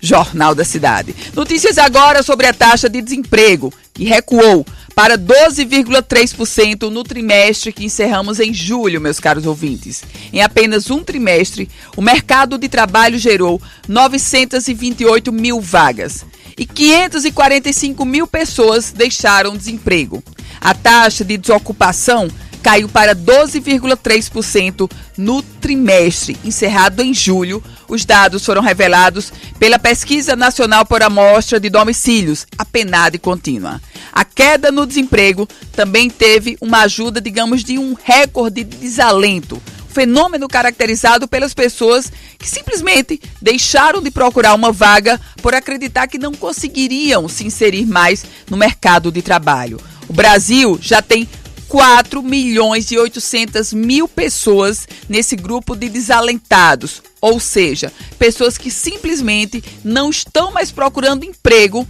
Jornal da Cidade. Notícias agora sobre a taxa de desemprego, que recuou para 12,3% no trimestre que encerramos em julho, meus caros ouvintes. Em apenas um trimestre, o mercado de trabalho gerou 928 mil vagas e 545 mil pessoas deixaram desemprego. A taxa de desocupação caiu para 12,3% no trimestre encerrado em julho. Os dados foram revelados pela Pesquisa Nacional por Amostra de Domicílios, a PNAD contínua. A queda no desemprego também teve uma ajuda, digamos, de um recorde de desalento. Um fenômeno caracterizado pelas pessoas que simplesmente deixaram de procurar uma vaga por acreditar que não conseguiriam se inserir mais no mercado de trabalho. O Brasil já tem 4.800.000 pessoas nesse grupo de desalentados, ou seja, pessoas que simplesmente não estão mais procurando emprego,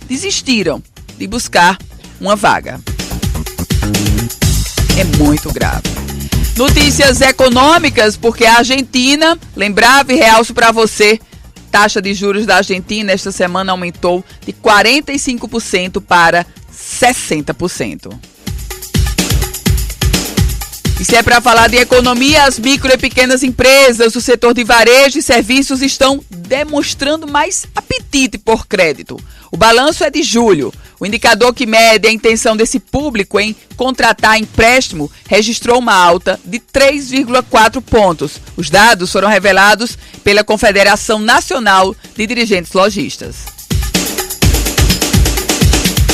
desistiram de buscar uma vaga. É muito grave. Notícias econômicas, porque a Argentina, lembrava e realço para você, taxa de juros da Argentina esta semana aumentou de 45% para 60%. E se é para falar de economia, as micro e pequenas empresas do setor de varejo e serviços estão demonstrando mais apetite por crédito. O balanço é de julho. O indicador que mede a intenção desse público em contratar empréstimo registrou uma alta de 3,4 pontos. Os dados foram revelados pela Confederação Nacional de Dirigentes Lojistas.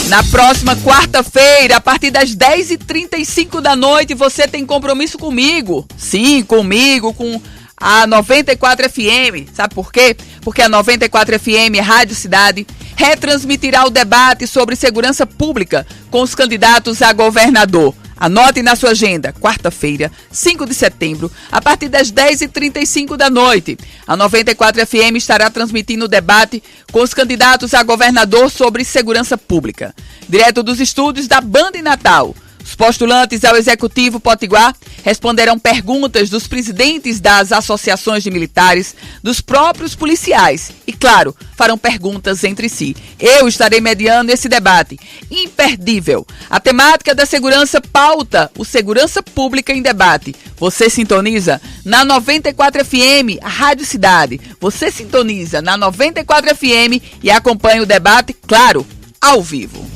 Na próxima quarta-feira, a partir das 10h35 da noite, você tem compromisso comigo. Sim, comigo, com a 94 FM. Sabe por quê? Porque a 94 FM, Rádio Cidade, retransmitirá o debate sobre segurança pública com os candidatos a governador. Anote na sua agenda, quarta-feira, 5 de setembro, a partir das 10h35 da noite. A 94 FM estará transmitindo o debate com os candidatos a governador sobre segurança pública. Direto dos estúdios da Banda em Natal, Os postulantes ao Executivo Potiguar responderão perguntas dos presidentes das associações de militares, dos próprios policiais e, claro, farão perguntas entre si. Eu estarei mediando esse debate imperdível. A temática da segurança pauta o Segurança Pública em Debate. Você sintoniza na 94 FM, a Rádio Cidade. Você sintoniza na 94 FM e acompanha o debate, claro, ao vivo.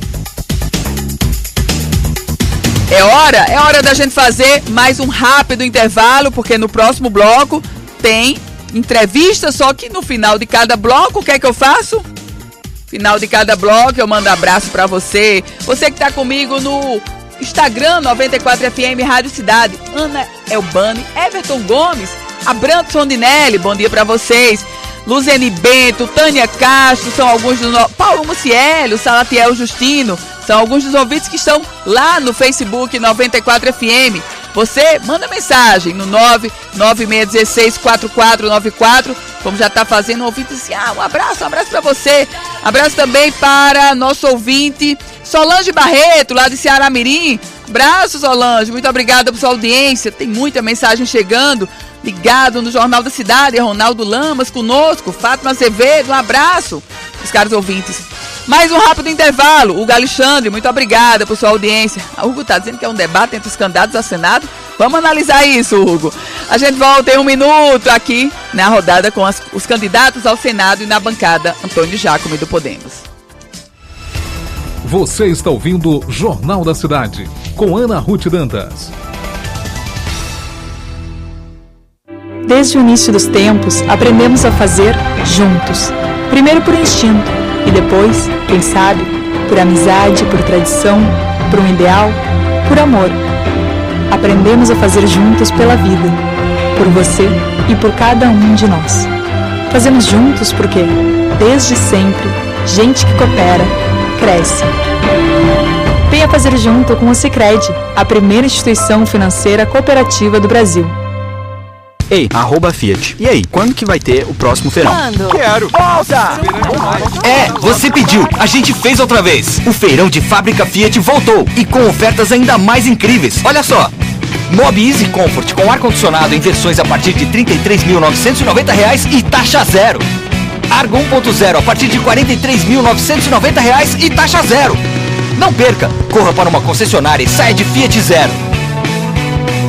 É hora da gente fazer mais um rápido intervalo, porque no próximo bloco tem entrevista, só que no final de cada bloco, o que é que eu faço? Final de cada bloco eu mando abraço pra você. Você que tá comigo no Instagram, 94FM Rádio Cidade. Ana Elbani, Everton Gomes, Abrantes Rondinelli, bom dia pra vocês. Luzene Bento, Tânia Castro, são alguns dos... Paulo Muciello, Salatiel Justino, são alguns dos ouvintes que estão lá no Facebook 94FM. Você manda mensagem no 996164494, como já está fazendo, um ouvinte assim, um abraço para você. Abraço também para nosso ouvinte Solange Barreto, lá de Ceará Mirim. Abraço, Solange, muito obrigada por sua audiência. Tem muita mensagem chegando. Ligado no Jornal da Cidade, Ronaldo Lamas conosco, Fátima Azevedo, um abraço, os caros ouvintes. Mais um rápido intervalo. Hugo Alexandre, muito obrigada por sua audiência. A Hugo está dizendo que é um debate entre os candidatos ao Senado. Vamos analisar isso, Hugo. A gente volta em um minuto aqui na rodada com os candidatos ao Senado e na bancada Antônio Jacome do Podemos. Você está ouvindo Jornal da Cidade, com Ana Ruth Dantas. Desde o início dos tempos, aprendemos a fazer juntos. Primeiro por instinto e depois, quem sabe, por amizade, por tradição, por um ideal, por amor. Aprendemos a fazer juntos pela vida, por você e por cada um de nós. Fazemos juntos porque, desde sempre, gente que coopera, cresce. Venha fazer junto com o Sicredi, a primeira instituição financeira cooperativa do Brasil. Ei, @Fiat. E aí, quando que vai ter o próximo feirão? Quando? Quero! Volta! Você pediu, a gente fez outra vez. O feirão de fábrica Fiat voltou e com ofertas ainda mais incríveis. Olha só! Mobi Easy Comfort com ar-condicionado em versões a partir de R$ 33.990 e taxa zero. Argo 1.0 a partir de R$ 43.990 e taxa zero. Não perca! Corra para uma concessionária e saia de Fiat Zero.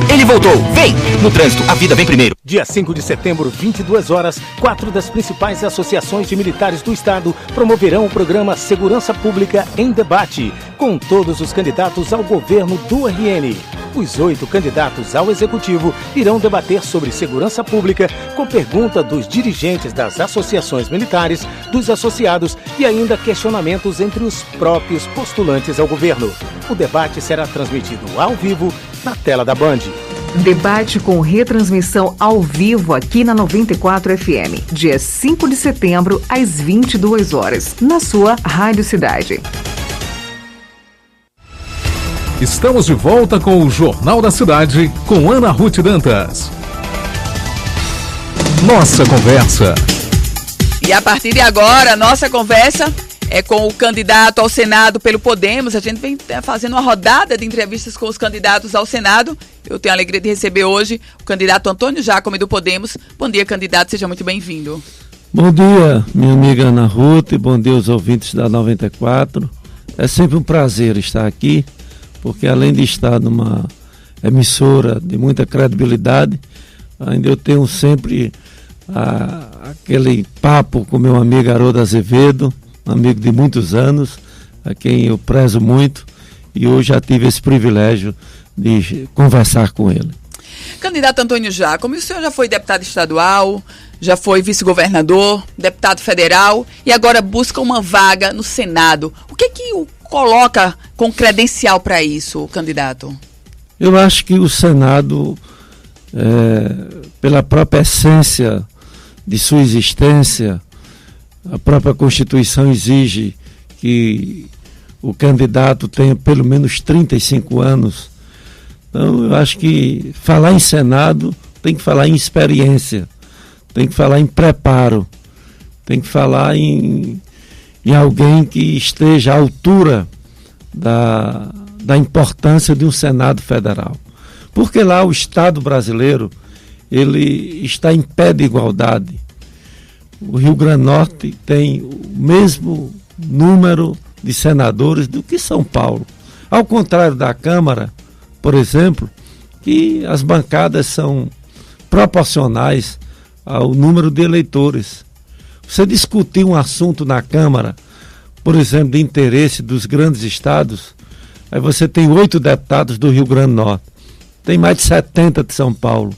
Ele voltou. Vem! No trânsito, a vida vem primeiro. Dia 5 de setembro, 22 horas, 4 das principais associações de militares do Estado promoverão o programa Segurança Pública em Debate, com todos os candidatos ao governo do RN. Os 8 candidatos ao Executivo irão debater sobre segurança pública, com pergunta dos dirigentes das associações militares, dos associados e ainda questionamentos entre os próprios postulantes ao governo. O debate será transmitido ao vivo na tela da Band. Debate com retransmissão ao vivo aqui na 94 FM, dia 5 de setembro, às 22 horas, na sua Rádio Cidade. Estamos de volta com o Jornal da Cidade, com Ana Ruth Dantas. Nossa conversa. E a partir de agora, nossa conversa é com o candidato ao Senado pelo Podemos. A gente vem fazendo uma rodada de entrevistas com os candidatos ao Senado. Eu tenho a alegria de receber hoje o candidato Antônio Jacome do Podemos. Bom dia, candidato, seja muito bem-vindo. Bom dia, minha amiga Ana Ruth, bom dia aos ouvintes da 94. É sempre um prazer estar aqui, porque além de estar numa emissora de muita credibilidade, ainda eu tenho sempre aquele papo com meu amigo Haroldo Azevedo, um amigo de muitos anos, a quem eu prezo muito, e hoje já tive esse privilégio de conversar com ele. Candidato Antônio Jacome, o senhor já foi deputado estadual, já foi vice-governador, deputado federal e agora busca uma vaga no Senado. O que o coloca com credencial para isso, candidato? Eu acho que o Senado, pela própria essência de sua existência, a própria Constituição exige que o candidato tenha pelo menos 35 anos. Então, eu acho que falar em Senado tem que falar em experiência, tem que falar em preparo, tem que falar em alguém que esteja à altura da importância de um Senado Federal. Porque lá o Estado brasileiro, ele está em pé de igualdade. O Rio Grande do Norte tem o mesmo número de senadores do que São Paulo. Ao contrário da Câmara, por exemplo, que as bancadas são proporcionais ao número de eleitores. Você discutir um assunto na Câmara, por exemplo, de interesse dos grandes estados, aí você tem 8 deputados do Rio Grande do Norte, tem mais de 70 de São Paulo.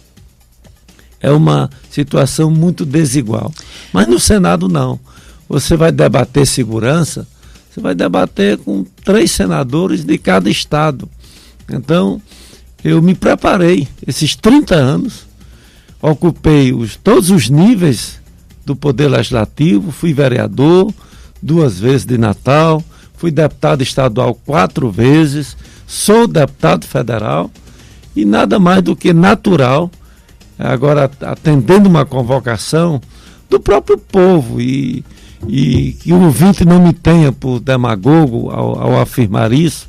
É uma situação muito desigual. Mas no Senado não. Você vai debater segurança, você vai debater com 3 senadores de cada estado. Então, eu me preparei esses 30 anos, ocupei todos os níveis do Poder Legislativo, fui vereador 2 vezes de Natal, fui deputado estadual 4 vezes, sou deputado federal e nada mais do que natural, agora atendendo uma convocação do próprio povo e que o ouvinte não me tenha por demagogo ao afirmar isso,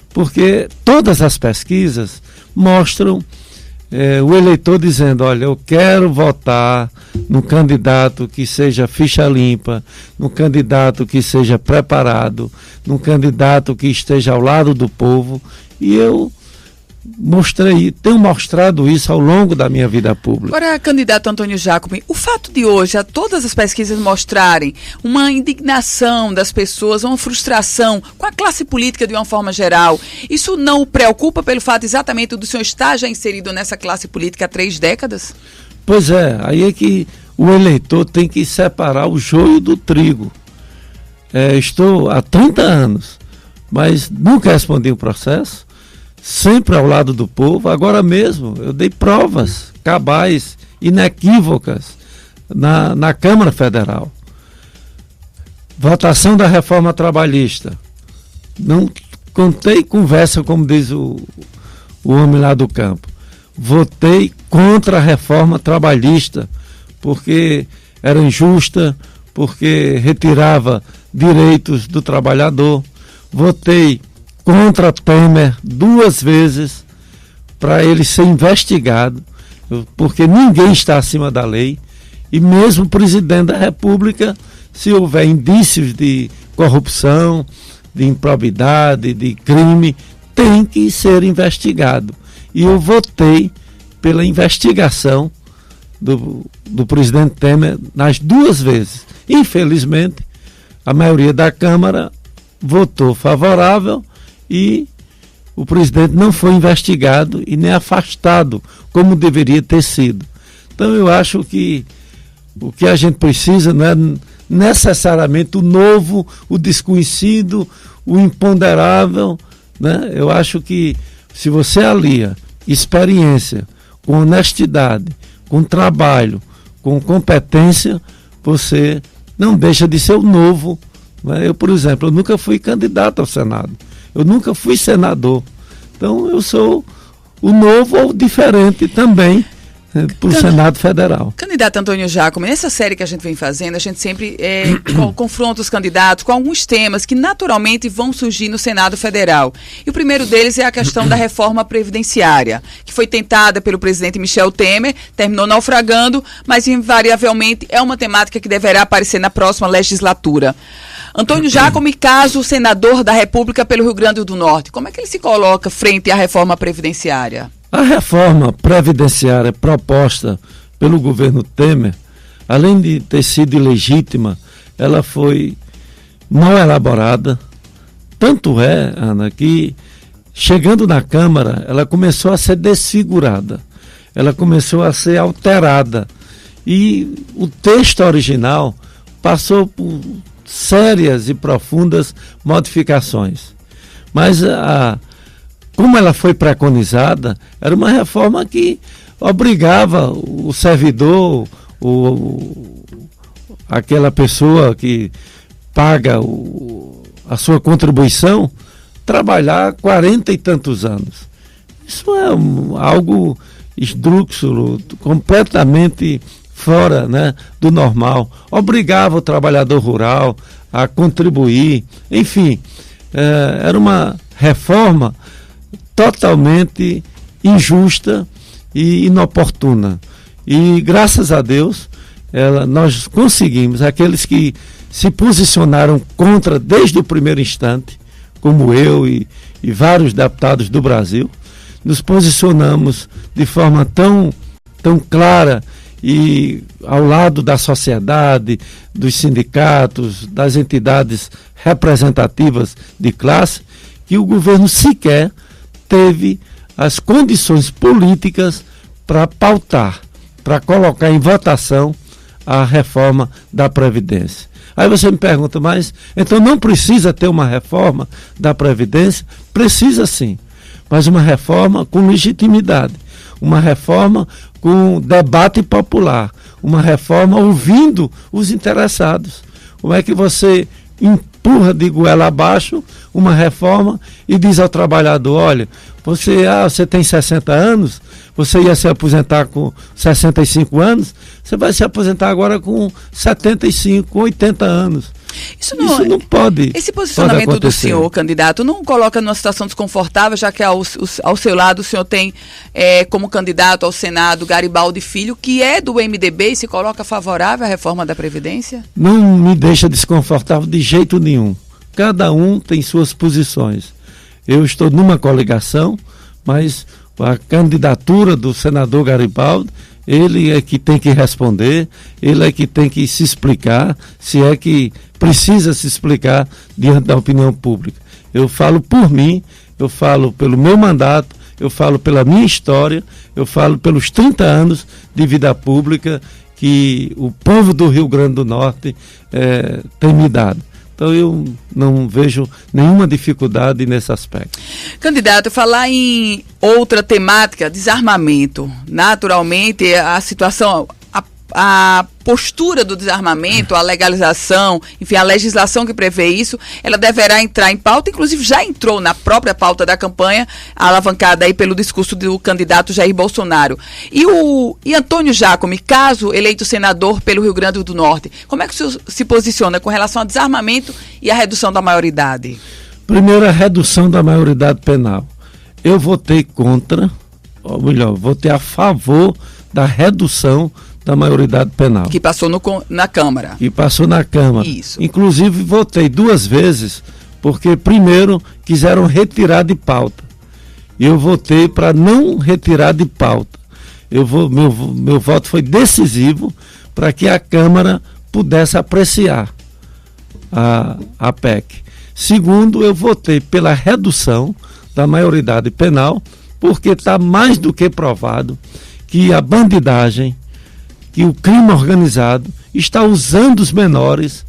porque todas as pesquisas mostram o eleitor dizendo, olha, eu quero votar num candidato que seja ficha limpa, num candidato que seja preparado, num candidato que esteja ao lado do povo, e eu tenho mostrado isso ao longo da minha vida pública. Agora, candidato Antônio Jacome, o fato de hoje, todas as pesquisas mostrarem uma indignação das pessoas, uma frustração com a classe política de uma forma geral, isso não o preocupa pelo fato exatamente do senhor estar já inserido nessa classe política há 3 décadas? Pois é, aí é que o eleitor tem que separar o joio do trigo. Estou há 30 anos, mas nunca respondi o processo, sempre ao lado do povo. Agora mesmo eu dei provas cabais, inequívocas na Câmara Federal. Votação da reforma trabalhista. Não contei conversa, como diz o homem lá do campo. Votei contra a reforma trabalhista, porque era injusta, porque retirava direitos do trabalhador. Votei contra Temer 2 vezes para ele ser investigado, porque ninguém está acima da lei, e mesmo o presidente da República, se houver indícios de corrupção, de improbidade, de crime, tem que ser investigado. E eu votei pela investigação do presidente Temer nas 2 vezes. Infelizmente, a maioria da Câmara votou favorável e o presidente não foi investigado e nem afastado como deveria ter sido. Então eu acho que o que a gente precisa não é necessariamente o novo, o desconhecido, o imponderável, né? Eu acho que se você alia experiência com honestidade, com trabalho, com competência, você não deixa de ser o novo, né? Eu, por exemplo, eu nunca fui candidato ao Senado. Eu nunca fui senador. Então eu sou o novo ou diferente também para o Senado Federal. Candidato Antônio Jacome, nessa série que a gente vem fazendo, a gente sempre confronta os candidatos com alguns temas que naturalmente vão surgir no Senado Federal. E o primeiro deles é a questão da reforma previdenciária, que foi tentada pelo presidente Michel Temer, terminou naufragando, mas invariavelmente é uma temática que deverá aparecer na próxima legislatura. Antônio Jacome, caso senador da República pelo Rio Grande do Norte, como é que ele se coloca frente à reforma previdenciária? A reforma previdenciária proposta pelo governo Temer, além de ter sido ilegítima, ela foi mal elaborada. Tanto é, Ana, que chegando na Câmara, ela começou a ser desfigurada, ela começou a ser alterada. E o texto original passou por sérias e profundas modificações. Mas como ela foi preconizada, era uma reforma que obrigava o servidor, aquela pessoa que paga a sua contribuição, trabalhar 40 e tantos anos. Isso é algo esdrúxulo, completamente fora, né, do normal. Obrigava o trabalhador rural a contribuir. Enfim, era uma reforma totalmente injusta e inoportuna. E graças a Deus, nós conseguimos, aqueles que se posicionaram contra desde o primeiro instante, como eu e vários deputados do Brasil, nos posicionamos de forma tão clara e ao lado da sociedade, dos sindicatos, das entidades representativas de classe, que o governo sequer teve as condições políticas para pautar, para colocar em votação a reforma da Previdência. Aí você me pergunta, mas então não precisa ter uma reforma da Previdência? Precisa sim, mas uma reforma com legitimidade, uma reforma com debate popular, uma reforma ouvindo os interessados. Como é que você empurra de goela abaixo uma reforma e diz ao trabalhador, olha, você tem 60 anos, você ia se aposentar com 65 anos, você vai se aposentar agora com 75, 80 anos. Isso não pode. Esse posicionamento do senhor, candidato, não coloca numa situação desconfortável, já que ao seu lado o senhor tem como candidato ao Senado Garibaldi Filho, que é do MDB e se coloca favorável à reforma da Previdência? Não me deixa desconfortável de jeito nenhum. Cada um tem suas posições. Eu estou numa coligação, mas a candidatura do senador Garibaldi, ele é que tem que responder, ele é que tem que se explicar, se é que precisa se explicar diante da opinião pública. Eu falo por mim, eu falo pelo meu mandato, eu falo pela minha história, eu falo pelos 30 anos de vida pública que o povo do Rio Grande do Norte tem me dado. Então eu não vejo nenhuma dificuldade nesse aspecto. Candidato, falar em outra temática, desarmamento. Naturalmente, a situação, a postura do desarmamento, a legalização, enfim, a legislação que prevê isso, ela deverá entrar em pauta, inclusive já entrou na própria pauta da campanha, alavancada aí pelo discurso do candidato Jair Bolsonaro. E Antônio Jacome, caso eleito senador pelo Rio Grande do Norte, como é que o senhor se posiciona com relação ao desarmamento e à redução da maioridade? Primeiro, a redução da maioridade penal. Eu votei contra, ou melhor, votei a favor da redução da maioridade penal. Que passou na Câmara. Que passou na Câmara. Isso. Inclusive, votei 2 vezes, porque primeiro quiseram retirar de pauta. Eu votei para não retirar de pauta. Meu voto foi decisivo para que a Câmara pudesse apreciar a PEC. Segundo, eu votei pela redução da maioridade penal, porque está mais do que provado que a bandidagem, que o crime organizado está usando os menores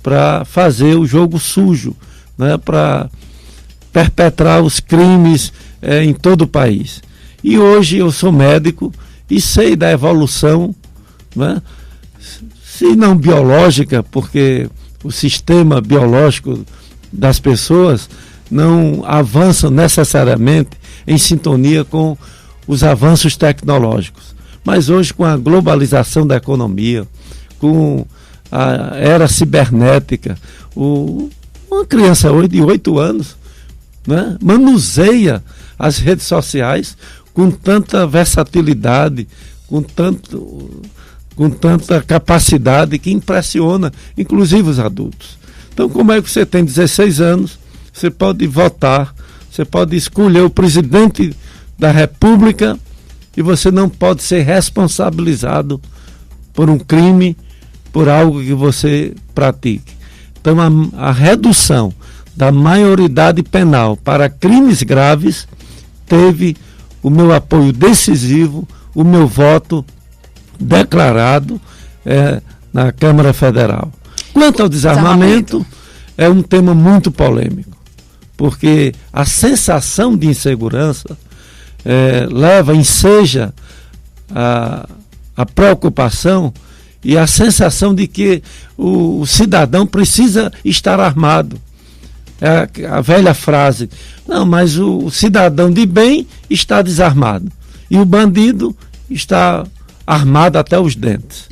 para fazer o jogo sujo, né, para perpetrar os crimes em todo o país. E hoje eu sou médico e sei da evolução, né, se não biológica, porque o sistema biológico das pessoas não avança necessariamente em sintonia com os avanços tecnológicos. Mas hoje, com a globalização da economia, com a era cibernética, uma criança hoje de 8 anos, né, manuseia as redes sociais com tanta versatilidade, com tanta capacidade que impressiona, inclusive os adultos. Então, como é que você tem 16 anos, você pode votar, você pode escolher o presidente da República, e você não pode ser responsabilizado por um crime, por algo que você pratique. Então, a redução da maioridade penal para crimes graves teve o meu apoio decisivo, o meu voto declarado na Câmara Federal. Quanto ao desarmamento, é um tema muito polêmico, porque a sensação de insegurança enseja a preocupação e a sensação de que o cidadão precisa estar armado. É a velha frase, não, mas o cidadão de bem está desarmado e o bandido está armado até os dentes.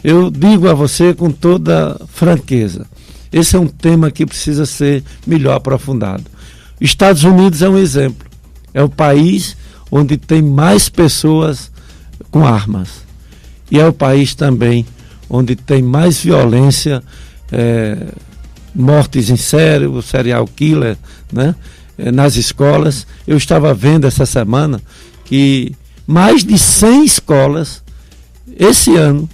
Eu digo a você com toda franqueza, esse é um tema que precisa ser melhor aprofundado. Estados Unidos é um exemplo. É o país onde tem mais pessoas com armas. E é o país também onde tem mais violência, mortes em série, o serial killer, né? Nas escolas. Eu estava vendo essa semana que mais de 100 escolas, esse ano,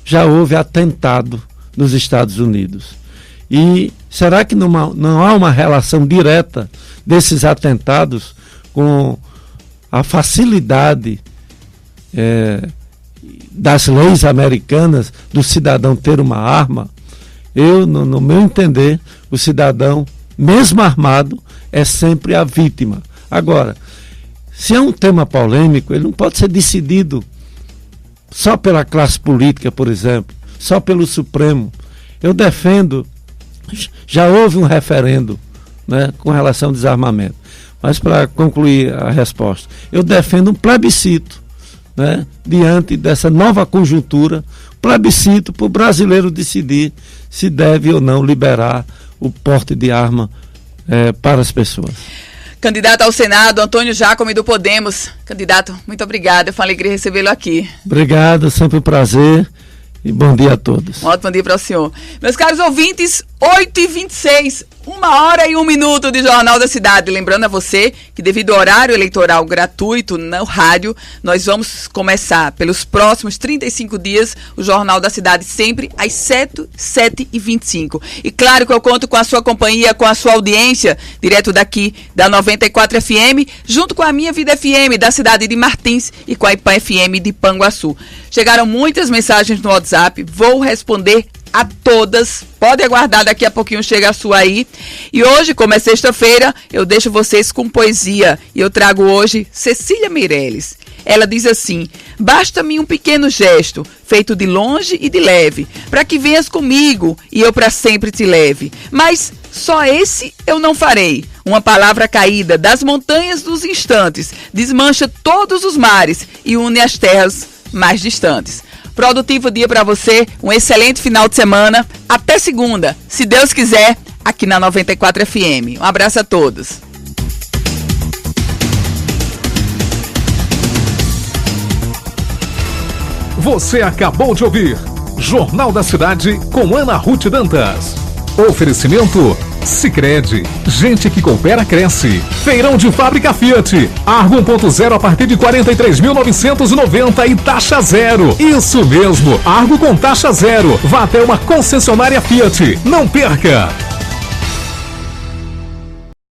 já houve atentado nos Estados Unidos. E será que não há uma relação direta desses atentados com a facilidade das leis americanas do cidadão ter uma arma? No meu entender, o cidadão, mesmo armado, é sempre a vítima. Agora, se é um tema polêmico, ele não pode ser decidido só pela classe política, por exemplo, só pelo Supremo. Eu defendo, já houve um referendo, né, com relação ao desarmamento, mas para concluir a resposta, eu defendo um plebiscito, né, diante dessa nova conjuntura, plebiscito para o brasileiro decidir se deve ou não liberar o porte de arma para as pessoas. Candidato ao Senado, Antônio Jacome do Podemos. Candidato, muito obrigada, foi uma alegria recebê-lo aqui. Obrigado, sempre um prazer e bom dia a todos. Um ótimo dia para o senhor. Meus caros ouvintes, 8h26, 1h01 de Jornal da Cidade. Lembrando a você que devido ao horário eleitoral gratuito no rádio, nós vamos começar pelos próximos 35 dias o Jornal da Cidade sempre às 7h25. E claro que eu conto com a sua companhia, com a sua audiência, direto daqui da 94 FM, junto com a Minha Vida FM da cidade de Martins e com a IPAM FM de Panguaçu. Chegaram muitas mensagens no WhatsApp, vou responder a todas, pode aguardar, daqui a pouquinho chega a sua aí. E hoje, como é sexta-feira, eu deixo vocês com poesia e eu trago hoje Cecília Meirelles. Ela diz assim: basta-me um pequeno gesto, feito de longe e de leve, para que venhas comigo e eu para sempre te leve. Mas só esse eu não farei. Uma palavra caída das montanhas dos instantes desmancha todos os mares e une as terras mais distantes. Produtivo dia para você, um excelente final de semana. Até segunda, se Deus quiser, aqui na 94 FM. Um abraço a todos. Você acabou de ouvir Jornal da Cidade com Ana Ruth Dantas. Oferecimento Sicredi, gente que coopera cresce. Feirão de Fábrica Fiat, Argo 1.0 a partir de 43.990 e taxa zero. Isso mesmo, Argo com taxa zero. Vá até uma concessionária Fiat. Não perca!